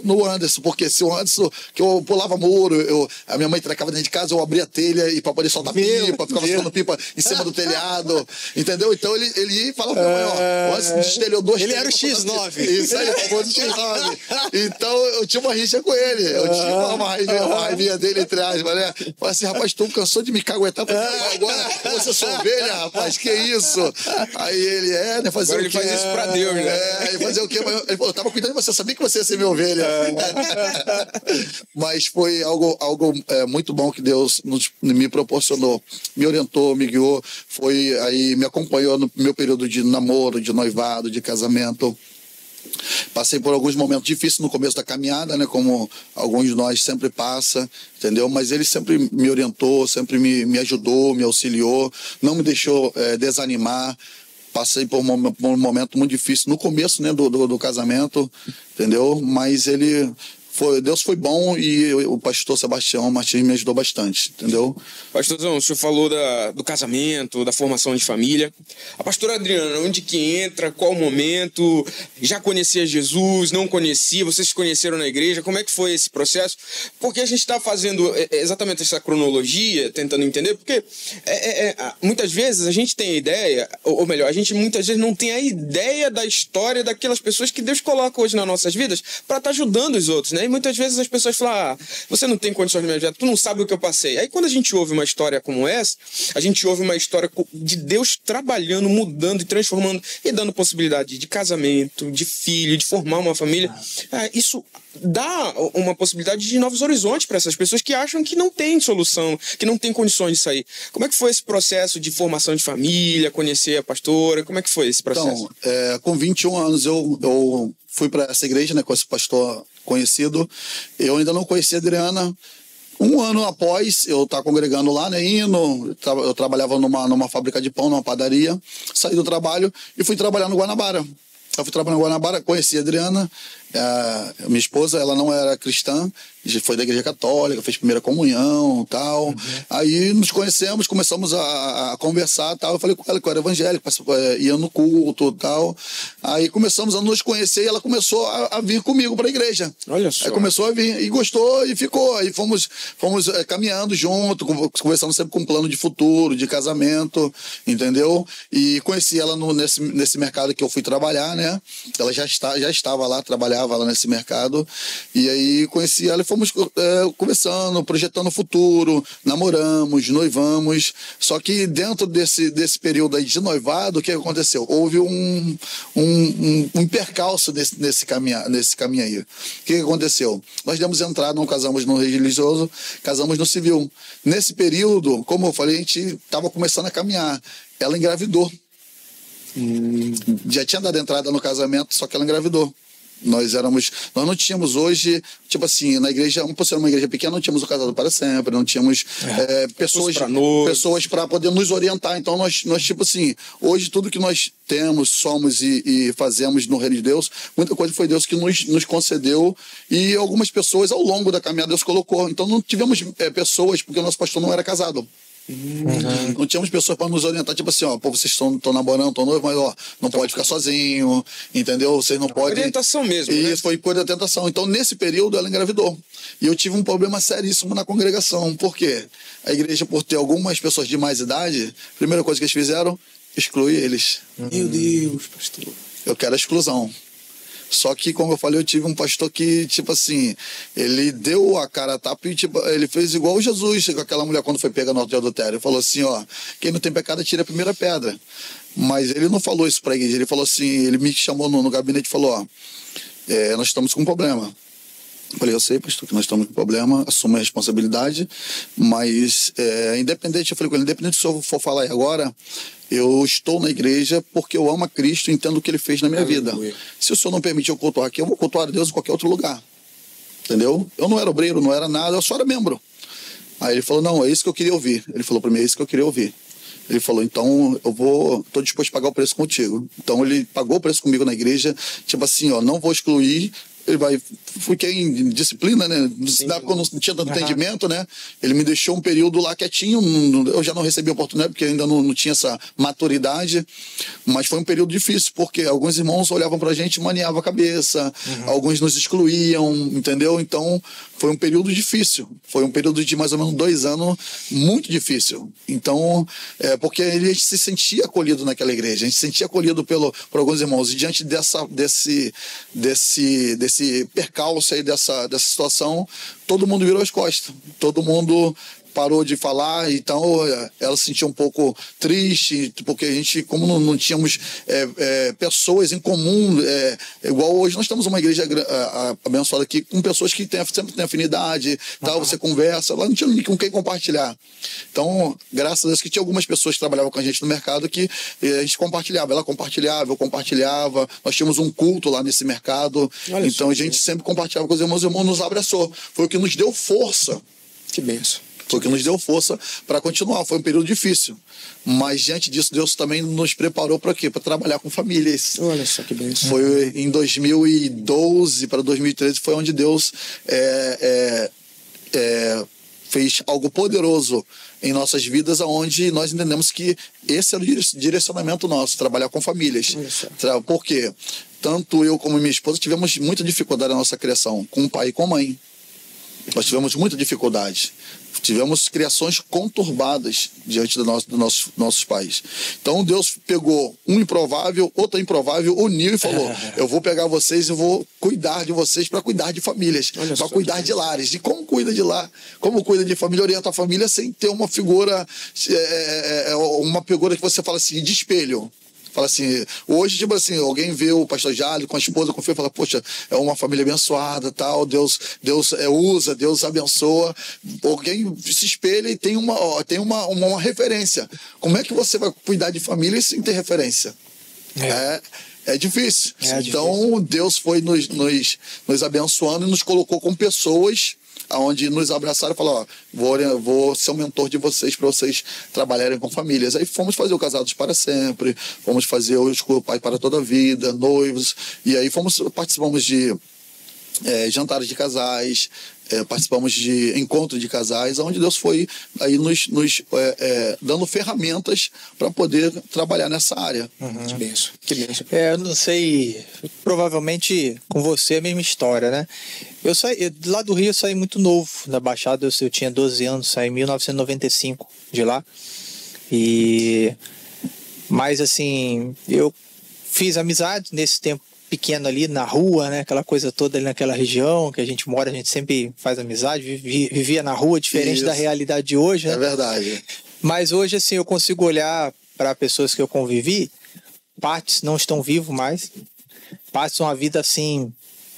no Anderson, porque se o Anderson, que eu pulava muro, a minha mãe trancava dentro de casa, eu abria a telha e para poder soltar pipa, ficava soltando pipa em cima do telhado, entendeu? Então ele ia e falava pra minha mãe, ó, o Anderson destelhou 2 Ele era o X9. Isso aí, o famoso X9. Então eu tinha uma rixa com ele, eu tinha uma raivinha dele, entre aspas, né? Falei assim, rapaz, tu cansou de me caguetar, agora você sou ovelha, rapaz, que isso? Aí ele, né, fazer agora o quê? Ele faz isso pra Deus, né? Ele fazia o quê? Ele falou, eu tava cuidando de você, eu sabia que você ia ser minha ovelha. Mas foi algo muito bom que Deus me proporcionou, me orientou, me guiou, me acompanhou no meu período de namoro, de noivado, de casamento. Passei por alguns momentos difíceis no começo da caminhada, né, como alguns de nós sempre passa, entendeu? Mas ele sempre me orientou, sempre me ajudou, me auxiliou, não me deixou desanimar. Passei por um momento muito difícil no começo, né, do casamento, entendeu? Mas Deus foi bom e o pastor Sebastião Martins me ajudou bastante, entendeu? Pastorzão, o senhor falou do casamento, da formação de família. A pastora Adriana, onde que entra, qual o momento? Já conhecia Jesus, não conhecia? Vocês se conheceram na igreja? Como é que foi esse processo? Porque a gente está fazendo exatamente essa cronologia, tentando entender, porque muitas vezes a gente tem a ideia, ou melhor, a gente muitas vezes não tem a ideia da história daquelas pessoas que Deus coloca hoje nas nossas vidas para estar ajudando os outros, né? E muitas vezes as pessoas falam, você não tem condições de me ajudar, tu não sabe o que eu passei. Aí quando a gente ouve uma história como essa, a gente ouve uma história de Deus trabalhando, mudando e transformando e dando possibilidade de casamento, de filho, de formar uma família. Isso dá uma possibilidade de novos horizontes para essas pessoas que acham que não tem solução, que não tem condições de sair. Como é que foi esse processo de formação de família, conhecer a pastora? Como é que foi esse processo? Então, com 21 anos eu fui para essa igreja, né, com esse pastor conhecido. Eu ainda não conhecia a Adriana. Um ano após eu estar congregando lá, né, eu trabalhava numa fábrica de pão, numa padaria, saí do trabalho e fui trabalhar no Guanabara. Eu fui trabalhar no Guanabara, conheci a Adriana, minha esposa, ela não era cristã, foi da igreja católica, fez primeira comunhão e tal. Aí nos conhecemos, começamos a conversar e tal. Eu falei com ela que eu era evangélico, ia no culto e tal. Aí começamos a nos conhecer e ela começou a vir comigo para a igreja. Olha só. Aí começou a vir e gostou e ficou. Aí fomos caminhando junto, conversando sempre com um plano de futuro, de casamento, entendeu? E conheci ela nesse mercado que eu fui trabalhar, né? Ela já estava lá, trabalhava lá nesse mercado. E aí conheci ela e fomos conversando, projetando o futuro, namoramos, noivamos. Só que dentro desse período aí de noivado, o que aconteceu? Houve um percalço nesse caminho aí. O que aconteceu? Nós demos entrada, não casamos no religioso, casamos no civil. Nesse período, como eu falei, a gente estava começando a caminhar. Ela engravidou. Já tinha dado entrada no casamento, só que ela engravidou. Nós não tínhamos hoje, tipo assim, na igreja, por ser uma igreja pequena, não tínhamos o casado para sempre, não tínhamos pessoas para poder nos orientar. Então nós, tipo assim, hoje tudo que nós temos, somos e fazemos no reino de Deus, muita coisa foi Deus que nos concedeu, e algumas pessoas ao longo da caminhada Deus colocou. Então não tivemos pessoas, porque o nosso pastor não era casado. Não tínhamos pessoas para nos orientar, tipo assim, ó, pô, vocês estão namorando, estão noivos, mas ó, não pode ficar sozinho, entendeu? Vocês não podem. Orientação mesmo. E né? isso foi coisa da tentação. Então, nesse período, ela engravidou. E eu tive um problema seríssimo na congregação. Por quê? A igreja, por ter algumas pessoas de mais idade, a primeira coisa que eles fizeram, excluir eles. Meu Deus, pastor. Eu quero a exclusão. Só que, como eu falei, eu tive um pastor que, tipo assim, ele deu a cara a tapa e, tipo, ele fez igual o Jesus com aquela mulher quando foi pega no auto de adultério. Ele falou assim, ó, quem não tem pecado tira a primeira pedra. Mas ele não falou isso pra igreja, ele falou assim, ele me chamou no gabinete e falou, ó, nós estamos com um problema. Eu falei, eu sei, pastor, que nós estamos com um problema, assumo a responsabilidade, mas independente, eu falei com ele, independente se eu for falar aí agora, eu estou na igreja porque eu amo a Cristo e entendo o que ele fez na minha vida. Se o senhor não permitir eu cultuar aqui, eu vou cultuar a Deus em qualquer outro lugar. Entendeu? Eu não era obreiro, não era nada, eu só era membro. Aí ele falou, não, é isso que eu queria ouvir. Ele falou para mim, é isso que eu queria ouvir. Ele falou, então estou disposto a pagar o preço contigo. Então ele pagou o preço comigo na igreja, tipo assim, ó, não vou excluir. Fiquei em disciplina, né? Quando não tinha tanto entendimento, né? Ele me deixou um período lá quietinho, eu já não recebi oportunidade, porque ainda não tinha essa maturidade, mas foi um período difícil, porque alguns irmãos olhavam pra gente e maniavam a cabeça, alguns nos excluíam, entendeu? Então, foi um período difícil, foi um período de mais ou menos 2 anos, muito difícil. Então, porque a gente se sentia acolhido naquela igreja, a gente se sentia acolhido por alguns irmãos, e diante desse percalço aí, dessa situação, todo mundo virou as costas, todo mundo parou de falar, então ela se sentia um pouco triste, porque a gente, como não tínhamos pessoas em comum, igual hoje nós temos uma igreja abençoada aqui, com pessoas que sempre têm afinidade, tal, você conversa, lá não tinha ninguém com quem compartilhar. Então, graças a Deus que tinha algumas pessoas que trabalhavam com a gente no mercado que a gente compartilhava, ela compartilhava, eu compartilhava, nós tínhamos um culto lá nesse mercado, então a gente sempre compartilhava com os irmãos nos abraçou, foi o que nos deu força. Que benção. Foi o que nos deu força para continuar. Foi um período difícil. Mas, diante disso, Deus também nos preparou para quê? Para trabalhar com famílias. Olha só que bênção. Foi em 2012 para 2013, foi onde Deus fez algo poderoso em nossas vidas, onde nós entendemos que esse é o direcionamento nosso, trabalhar com famílias. Por quê? Tanto eu como minha esposa tivemos muita dificuldade na nossa criação, com o pai e com a mãe. Nós tivemos muita dificuldade. Tivemos criações conturbadas diante dos nossos pais. Então Deus pegou um improvável, outro improvável, uniu e falou, eu vou pegar vocês e vou cuidar de vocês para cuidar de famílias, para cuidar de lares. E como cuida de lar, como cuida de família, orienta a família sem ter uma figura que você fala assim, de espelho. Fala assim, hoje, tipo assim, alguém vê o pastor Jálio com a esposa, com o filho, fala, poxa, é uma família abençoada, tal, Deus usa, Deus abençoa. Alguém se espelha e tem uma referência. Como é que você vai cuidar de família sem ter referência? É difícil. Então, Deus foi nos abençoando e nos colocou com pessoas onde nos abraçaram e falaram, vou ser o mentor de vocês para vocês trabalharem com famílias. Aí fomos fazer o Casados para Sempre, fomos fazer o Pai para Toda a Vida, Noivos, e aí participamos de jantares de casais, participamos de encontros de casais, onde Deus foi aí nos dando ferramentas para poder trabalhar nessa área. Que benção, que benção. Eu não sei, provavelmente com você é a mesma história, né? Eu lá do Rio eu saí muito novo, da Baixada eu tinha 12 anos, saí em 1995 de lá. Mas assim, eu fiz amizade nesse tempo pequeno ali na rua, né? Aquela coisa toda ali naquela região que a gente mora, a gente sempre faz amizade, vivia na rua, diferente da realidade de hoje, né? É verdade. Mas hoje, assim, eu consigo olhar para pessoas que eu convivi, partes não estão vivos mais, passam uma vida, assim,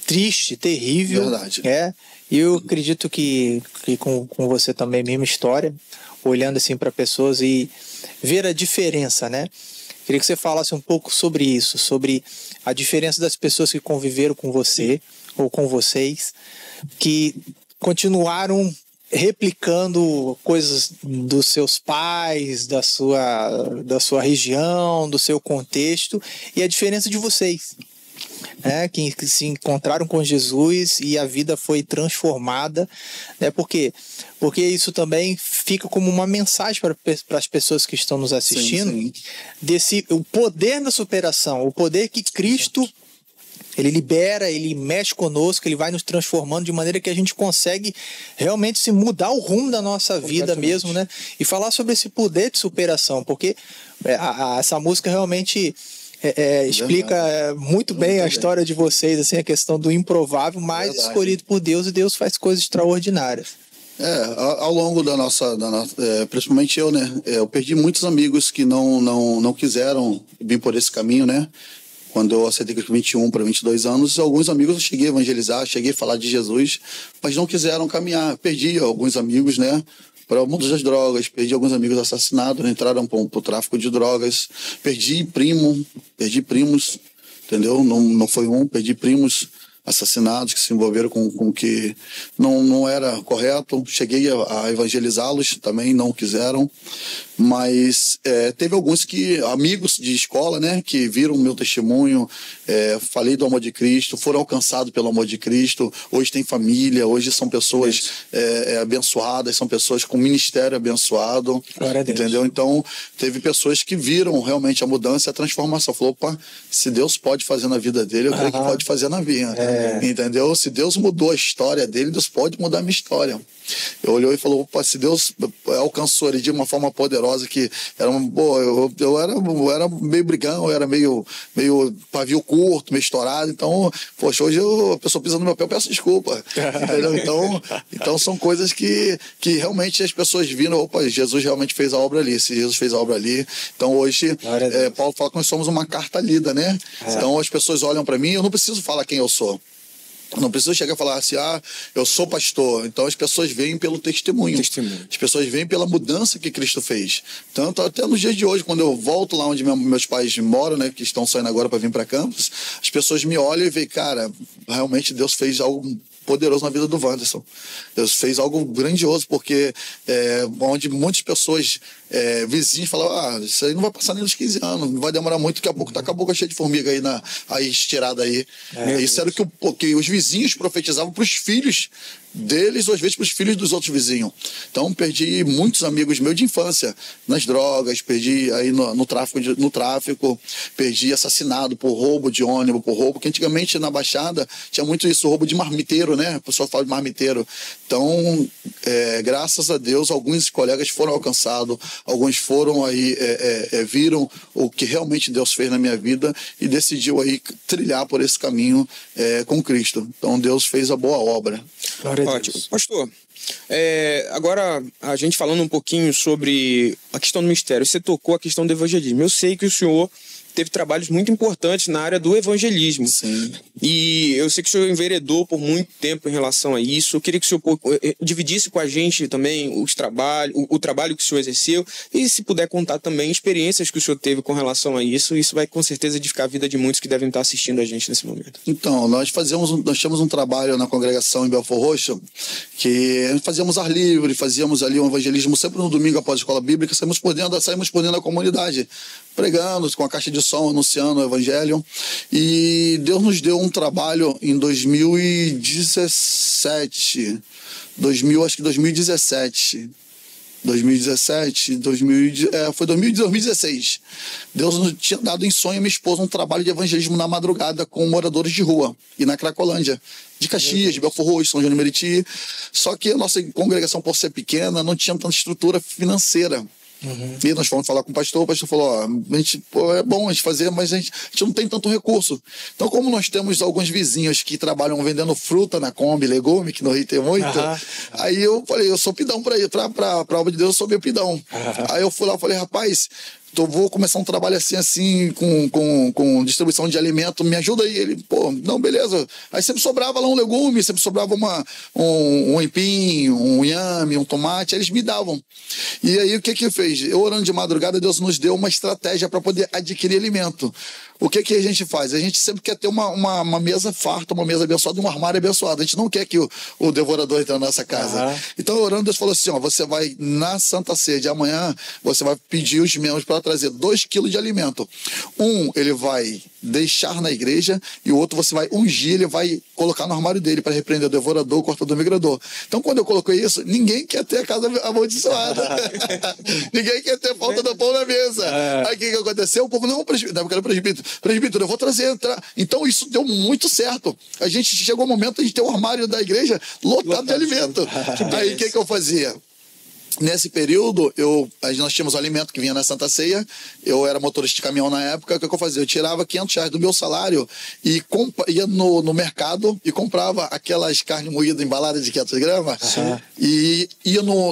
triste, terrível. Verdade. E eu acredito que com você também, mesma história, olhando, assim, para pessoas e ver a diferença, né? Queria que você falasse um pouco sobre isso, sobre a diferença das pessoas que conviveram com você ou com vocês, que continuaram replicando coisas dos seus pais, da sua região, do seu contexto, e a diferença de vocês. que se encontraram com Jesus e a vida foi transformada, né? Porque isso também fica como uma mensagem para as pessoas que estão nos assistindo, sim. O poder da superação, o poder que Cristo ele libera, ele mexe conosco, ele vai nos transformando de maneira que a gente consegue realmente se mudar o rumo da nossa vida mesmo, né? E falar sobre esse poder de superação, porque essa música realmente explica muito bem a história de vocês, assim, a questão do improvável, mas escolhido por Deus, e Deus faz coisas extraordinárias. Ao longo da nossa principalmente eu, né? Eu perdi muitos amigos que não quiseram vir por esse caminho, né? Quando eu aceitei com 21 para 22 anos, alguns amigos eu cheguei a evangelizar, cheguei a falar de Jesus, mas não quiseram caminhar. Perdi alguns amigos, né? Para o mundo das drogas, perdi alguns amigos assassinados, entraram para o tráfico de drogas, perdi primos, entendeu? Não foi perdi primos assassinados que se envolveram com o que não era correto. Cheguei a evangelizá-los, também não quiseram, mas teve alguns amigos de escola, né, que viram o meu testemunho, falei do amor de Cristo, foram alcançados pelo amor de Cristo, hoje têm família, hoje são pessoas abençoadas, são pessoas com ministério abençoado, entendeu? Então teve pessoas que viram realmente a mudança e a transformação, falou, opa, se Deus pode fazer na vida dele, eu creio que pode fazer na minha, entendeu? Se Deus mudou a história dele, Deus pode mudar a minha história. Eu olhou e falou, opa, se Deus alcançou ele de uma forma poderosa, que era eu era meio brigão, eu era meio pavio curto, meio estourado, então, poxa, hoje a pessoa pisa no meu pé, eu peço desculpa, entendeu? Então são coisas que realmente as pessoas viram, opa, Jesus realmente fez a obra ali, se Jesus fez a obra ali, então hoje Paulo fala que nós somos uma carta lida, né? Então as pessoas olham para mim, eu não preciso falar quem eu sou. Não precisa chegar a falar assim, eu sou pastor. Então as pessoas veem pelo testemunho. As pessoas veem pela mudança que Cristo fez. Tanto até nos dias de hoje, quando eu volto lá onde meus pais moram, né, que estão saindo agora para vir para Campos, as pessoas me olham e veem, cara, realmente Deus fez algo poderoso na vida do Wanderson. Deus fez algo grandioso, porque onde muitas pessoas, vizinhos, falavam, isso aí não vai passar nem dos 15 anos, não vai demorar muito, daqui a pouco tá com a boca cheia de formiga aí estirada aí. Isso era o que os vizinhos profetizavam para os filhos deles, ou às vezes para os filhos dos outros vizinhos. Então perdi muitos amigos meus de infância nas drogas, perdi aí no tráfico, perdi assassinado por roubo de ônibus, porque antigamente na Baixada tinha muito isso, roubo de marmiteiro, né? O pessoal fala de marmiteiro. Então, graças a Deus, alguns colegas foram alcançados, alguns foram aí, viram o que realmente Deus fez na minha vida e decidiu aí trilhar por esse caminho com Cristo. Então Deus fez a boa obra. Ótimo. Pastor, agora a gente falando um pouquinho sobre a questão do mistério, você tocou a questão do evangelismo. Eu sei que o senhor teve trabalhos muito importantes na área do evangelismo. Sim. E eu sei que o senhor enveredou por muito tempo em relação a isso. Eu queria que o senhor dividisse com a gente também o trabalho que o senhor exerceu e, se puder contar também experiências que o senhor teve com relação a isso. Isso vai com certeza edificar a vida de muitos que devem estar assistindo a gente nesse momento. Então, nós tínhamos um trabalho na congregação em Belford Roxo, que fazíamos ar livre, fazíamos ali um evangelismo sempre no domingo após a escola bíblica, saímos por dentro da comunidade, pregando com a caixa de som, anunciando o evangelho. E Deus nos deu um trabalho em 2017, foi 2016. Deus nos tinha dado em sonho a minha esposa um trabalho de evangelismo na madrugada com moradores de rua e na Cracolândia, de Caxias, de Belford Roxo, São João de Meriti. Só que a nossa congregação, por ser pequena, não tinha tanta estrutura financeira. E nós fomos falar com o pastor falou, a gente, é bom a gente fazer, mas a gente não tem tanto recurso. Então, como nós temos alguns vizinhos que trabalham vendendo fruta na Kombi, legume, que no Rio tem muito, aí eu falei, eu sou pidão pra obra de Deus, eu sou meu pidão. Aí eu fui lá e falei, rapaz, eu vou começar um trabalho assim, com distribuição de alimento, me ajuda aí. Ele, não, beleza. Aí sempre sobrava lá um legume, sempre sobrava um empim, um inhame, um tomate, aí eles me davam. E aí o que fez? Eu orando de madrugada, Deus nos deu uma estratégia para poder adquirir alimento. o que a gente faz? A gente sempre quer ter uma mesa farta, uma mesa abençoada, um armário abençoado. A gente não quer que o devorador entre na nossa casa. Então, orando, Deus falou assim, ó, você vai na Santa Ceia de amanhã, você vai pedir os membros para trazer 2 quilos de alimento. Ele vai deixar na igreja e o outro você vai ungir, ele vai colocar no armário dele para repreender o devorador, o cortador, o migrador. Então, quando eu coloquei isso, ninguém quer ter a casa amaldiçoada. Ninguém quer ter falta do pão na mesa. Aí o que aconteceu? O povo, não, presbítero, eu quero presbítero, eu vou trazer. Então, isso deu muito certo. A gente chegou ao momento de ter o armário da igreja lotado de alimento. Aí o que eu fazia? Nesse período, nós tínhamos o alimento que vinha na Santa Ceia, eu era motorista de caminhão na época, o que eu fazia? Eu tirava R$500 do meu salário e ia no mercado e comprava aquelas carnes moídas embaladas de 500 gramas e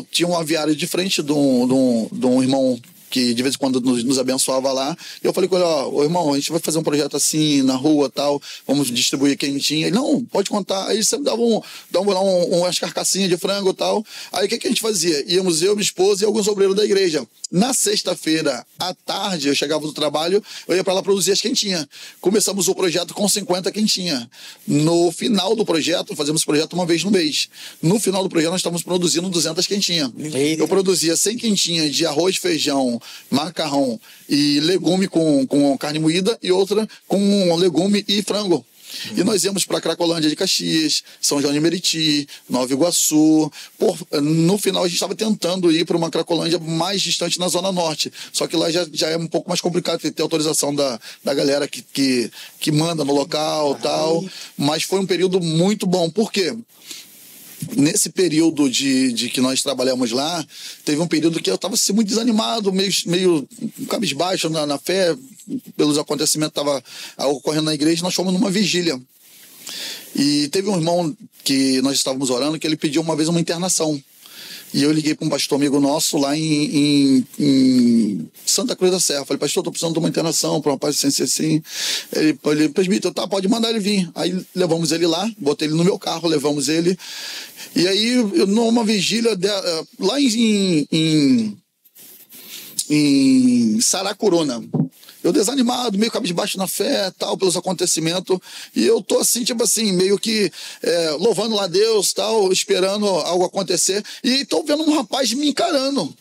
tinha um aviário de frente de um irmão que de vez em quando nos abençoava lá. Eu falei com ele, ó, irmão, a gente vai fazer um projeto assim, na rua e tal, vamos distribuir quentinha. Ele, não, pode contar. Aí ele sempre dava umas carcassinhas de frango e tal. Aí o que a gente fazia? Íamos eu, minha esposa e alguns obreiros da igreja. Na sexta-feira, à tarde, eu chegava do trabalho, eu ia para lá produzir as quentinhas. Começamos o projeto com 50 quentinhas. No final do projeto, fazemos o projeto uma vez no mês. No final do projeto, nós estávamos produzindo 200 quentinhas. Eu produzia 100 quentinhas de arroz, feijão, macarrão e legume com carne moída e outra com legume e frango. E nós íamos para Cracolândia de Caxias, São João de Meriti, Nova Iguaçu. No final, a gente estava tentando ir para uma Cracolândia mais distante na Zona Norte. Só que lá já é um pouco mais complicado ter autorização da galera que manda no local e tal. Mas foi um período muito bom. Por quê? Nesse período de que nós trabalhamos lá, teve um período que eu estava assim, muito desanimado, meio cabisbaixo na fé, pelos acontecimentos que estavam ocorrendo na igreja. Nós fomos numa vigília. E teve um irmão que nós estávamos orando, que ele pediu uma vez uma internação. E eu liguei para um pastor amigo nosso lá em Santa Cruz da Serra. Falei, pastor, estou precisando de uma internação para uma paciência assim. Ele presbítero, tá, pode mandar ele vir. Aí levamos ele lá, botei ele no meu carro, levamos ele. E aí, numa vigília lá em Saracuruna, eu desanimado, meio cabisbaixo na fé, tal, pelos acontecimentos, e eu tô assim, tipo assim, meio que louvando lá Deus, tal, esperando algo acontecer, e tô vendo um rapaz me encarando.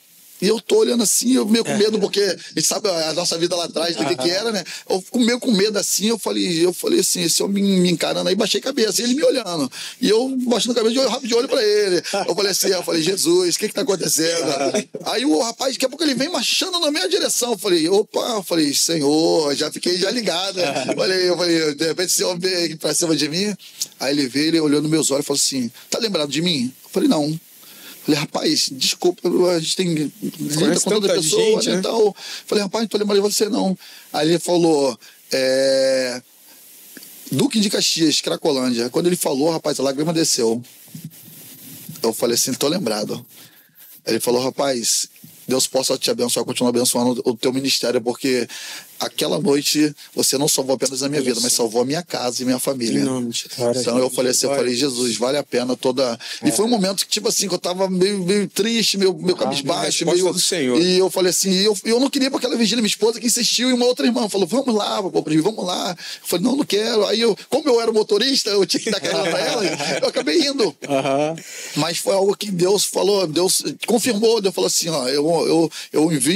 E eu tô olhando assim, eu meio com medo, porque a gente sabe a nossa vida lá atrás, do que era, né? Eu fico meio com medo assim, eu falei assim, esse homem me encarando aí, baixei a cabeça, e ele me olhando. E eu baixando a cabeça, rápido de olho pra ele. Eu falei assim, Jesus, o que tá acontecendo? Aí o rapaz, daqui a pouco ele vem marchando na minha direção. Eu falei, opa, Senhor, já fiquei ligado. Eu falei, de repente esse homem veio aqui pra cima de mim. Aí ele veio, ele olhou nos meus olhos e falou assim, tá lembrado de mim? Eu falei, não. Falei, rapaz, desculpa, a gente tem lida com tanta pessoa, né, e tal. Falei, rapaz, não tô lembrando de você, não. Aí ele falou, Duque de Caxias, Cracolândia. Quando ele falou, rapaz, a lágrima desceu. Eu falei assim, tô lembrado. Aí ele falou, rapaz, Deus possa te abençoar, continuar abençoando o teu ministério, porque aquela noite você não salvou apenas a minha vida, mas salvou a minha casa e minha família. Então eu falei assim, Jesus, vale a pena toda... E foi um momento que, tipo assim, que eu tava meio triste, meio cabisbaixo, do Senhor. E eu falei assim, eu não queria ir pra aquela vigília, minha esposa que insistiu, e uma outra irmã falou, vamos lá, vamos lá. Eu falei, não quero. Aí como eu era motorista, eu tinha que dar carona pra ela, eu acabei indo. Mas foi algo que Deus falou, Deus confirmou, Deus falou assim, ó, eu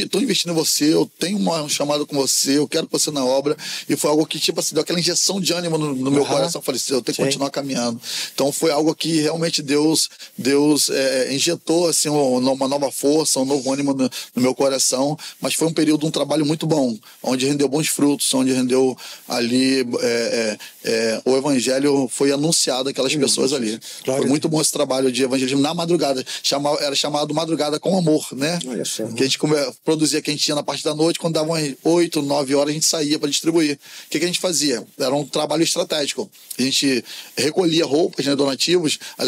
tô investindo em você, eu tenho um chamado com você, eu quero você na obra. E foi algo que, tipo assim, deu aquela injeção de ânimo no meu coração. Eu falei assim, eu tenho que continuar caminhando. Então foi algo que realmente Deus injetou assim, uma nova força, um novo ânimo no meu coração. Mas foi um período, um trabalho muito bom, onde rendeu bons frutos, onde rendeu ali o evangelho foi anunciado àquelas pessoas ali. Foi muito bom esse trabalho de evangelismo na madrugada. Era chamado Madrugada com Amor, né? Que a gente produzia quentinha na parte da noite, quando davam 8, 9 horas a gente saía para distribuir. O que a gente fazia? Era um trabalho estratégico. A gente recolhia roupas, né, donativos, a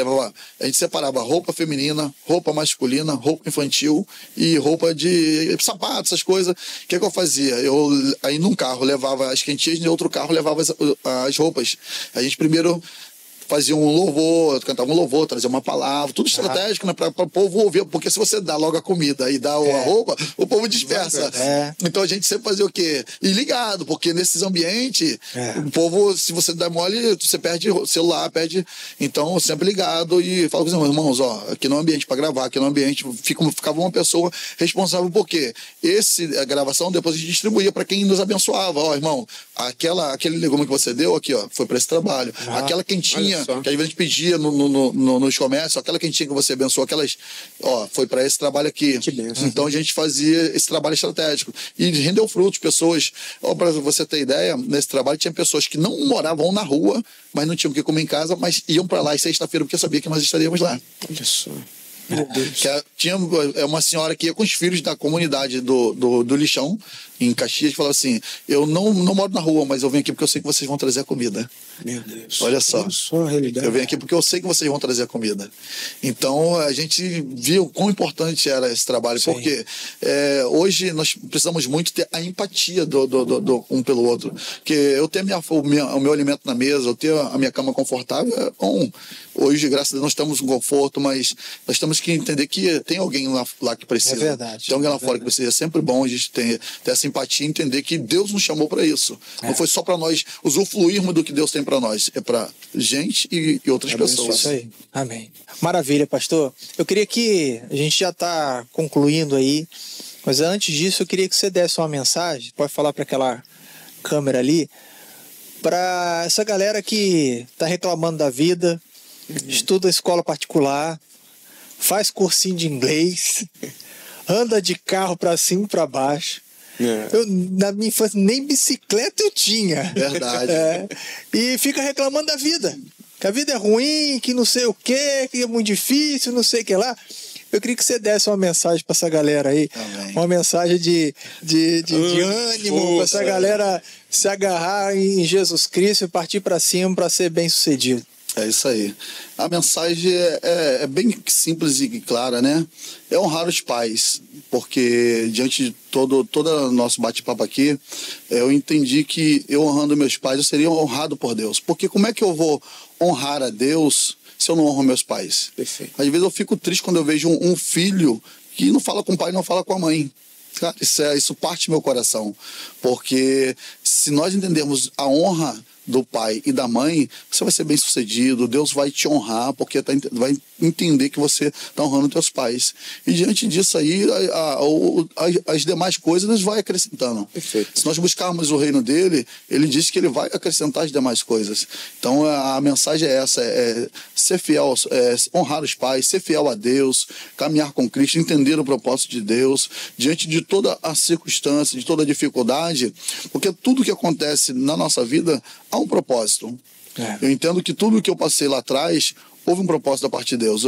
gente separava roupa feminina, roupa masculina, roupa infantil e roupa de sapato, essas coisas. O que eu fazia? Eu aí num carro levava as quentinhas e em outro carro levava as roupas. A gente primeiro fazia um louvor, cantava um louvor, trazia uma palavra, tudo estratégico, né, para o povo ouvir, porque se você dá logo a comida e dá a roupa, o povo dispersa. Então a gente sempre fazia o quê? E ligado, porque nesses ambientes, o povo, se você dá mole, você perde o celular, perde. Então, sempre ligado e falo com os irmãos, ó, aqui no ambiente para gravar, aqui no ambiente ficava uma pessoa responsável por quê? A gravação depois a gente distribuía para quem nos abençoava. Ó, irmão, aquele legume que você deu aqui, ó, foi para esse trabalho. Aquela quentinha que às vezes a gente pedia nos comércios, aquela quentinha que você abençoou, ó, foi para esse trabalho aqui. Então a gente fazia esse trabalho estratégico e rendeu frutos. Pessoas, ó, para você ter ideia, nesse trabalho tinha pessoas que não moravam na rua, mas não tinham o que comer em casa, mas iam para lá em sexta-feira porque sabia que nós estaríamos lá. Olha só. Tinha uma senhora que ia com os filhos da comunidade do Lixão, em Caxias, que falava assim: eu não moro na rua, mas eu venho aqui porque eu sei que vocês vão trazer a comida. Meu Deus. Olha só. A realidade. Eu venho aqui porque eu sei que vocês vão trazer a comida. Então a gente viu quão importante era esse trabalho, porque hoje nós precisamos muito ter a empatia do um pelo outro. Porque eu ter o meu alimento na mesa, eu ter a minha cama confortável é bom. Hoje, graças a Deus, nós estamos com conforto, mas nós temos que entender que tem alguém lá que precisa. É verdade. Tem alguém lá fora que precisa. É sempre bom a gente ter essa empatia e entender que Deus nos chamou para isso. Não foi só para nós usufruirmos do que Deus tem para nós. É para gente e outras pessoas. Isso aí. Amém. Maravilha, pastor. Eu queria que a gente já está concluindo aí, mas antes disso eu queria que você desse uma mensagem, pode falar para aquela câmera ali, para essa galera que está reclamando da vida, estuda escola particular, faz cursinho de inglês, anda de carro para cima e para baixo. Eu, na minha infância, nem bicicleta eu tinha. Verdade. E fica reclamando da vida. Que a vida é ruim, que não sei o quê, que é muito difícil, não sei o que lá. Eu queria que você desse uma mensagem para essa galera aí. Amém. Uma mensagem de ânimo, para essa galera se agarrar em Jesus Cristo e partir para cima para ser bem sucedido. É isso aí. A mensagem é bem simples e clara, né? É honrar os pais, porque diante de todo o nosso bate-papo aqui, eu entendi que eu honrando meus pais, eu seria honrado por Deus. Porque como é que eu vou honrar a Deus se eu não honro meus pais? Perfeito. Às vezes eu fico triste quando eu vejo um filho que não fala com o pai, não fala com a mãe. Cara, isso parte do meu coração. Porque se nós entendermos a honra do pai e da mãe, você vai ser bem sucedido, Deus vai te honrar, porque vai entender que você está honrando teus pais. E diante disso aí, as demais coisas Deus vai acrescentando. Perfeito. Se nós buscarmos o reino dele, ele diz que ele vai acrescentar as demais coisas. Então a mensagem é essa, ser fiel, honrar os pais, ser fiel a Deus, caminhar com Cristo, entender o propósito de Deus, diante de toda a circunstância, de toda a dificuldade, porque tudo que acontece na nossa vida há um propósito. Eu entendo que tudo que eu passei lá atrás houve um propósito da parte de Deus.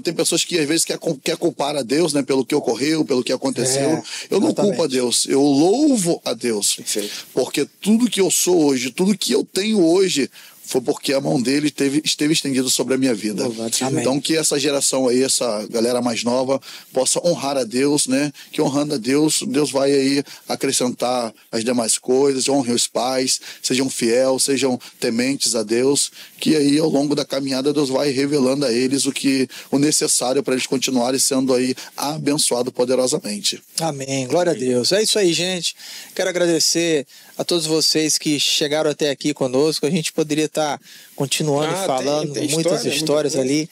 Tem pessoas que às vezes quer culpar a Deus, né, pelo que ocorreu, pelo que aconteceu. Eu não culpo a Deus, eu louvo a Deus. Perfeito. Porque tudo que eu sou hoje, tudo que eu tenho hoje, foi porque a mão dele esteve estendida sobre a minha vida. Então que essa geração aí, essa galera mais nova, possa honrar a Deus, né? Que honrando a Deus, Deus vai aí acrescentar as demais coisas, honrem os pais, sejam fiéis, sejam tementes a Deus, que aí ao longo da caminhada Deus vai revelando a eles o necessário para eles continuarem sendo aí abençoados poderosamente. Amém, glória a Deus. É isso aí, gente. Quero agradecer a todos vocês que chegaram até aqui conosco. A gente poderia estar continuando falando tem muitas histórias ali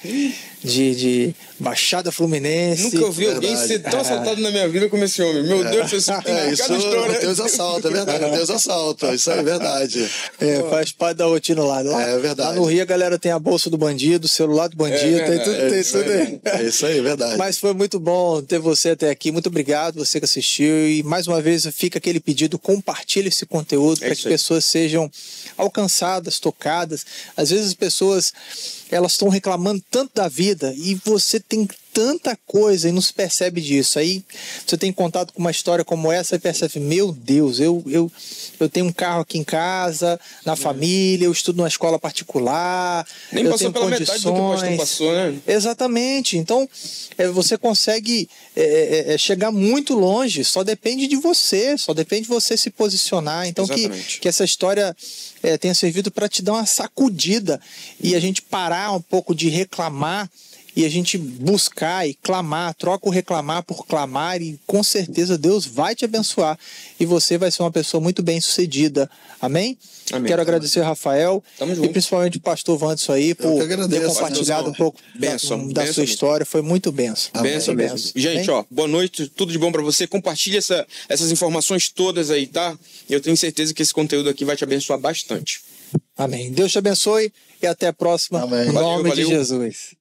de Baixada Fluminense. Nunca ouvi alguém ser tão assaltado na minha vida como esse homem. Meu Deus, isso tem Isso cada história. Deus assalta, é verdade. Deus assalta, isso é verdade. Faz parte da rotina lá. É verdade. Lá no Rio a galera tem a bolsa do bandido, o celular do bandido, tem tudo aí. É isso aí, é verdade. Mas foi muito bom ter você até aqui. Muito obrigado, você que assistiu. E mais uma vez fica aquele pedido: compartilhe esse conteúdo para que pessoas sejam alcançadas, tocadas. Às vezes as pessoas elas estão reclamando tanto da vida e você tem tanta coisa e não se percebe disso. Aí você tem contato com uma história como essa e percebe, meu Deus, eu tenho um carro aqui em casa, na família, eu estudo numa escola particular, Nem eu passou tenho pela condições. metade do que o pastor passou, né? Exatamente. Então, você consegue chegar muito longe, só depende de você, só depende de você se posicionar. Então, que essa história tenha servido para te dar uma sacudida e a gente parar um pouco de reclamar e a gente buscar e clamar, troca o reclamar por clamar e com certeza Deus vai te abençoar e você vai ser uma pessoa muito bem sucedida. Amém? Amém. Quero agradecer ao Rafael e principalmente o pastor Wanderson aí por ter compartilhado um pouco da sua história. Foi muito benção. Benção mesmo. Gente, boa noite, tudo de bom para você. Compartilhe essas informações todas aí, tá? Eu tenho certeza que esse conteúdo aqui vai te abençoar bastante. Amém. Deus te abençoe e até a próxima. Amém. Em nome de Jesus.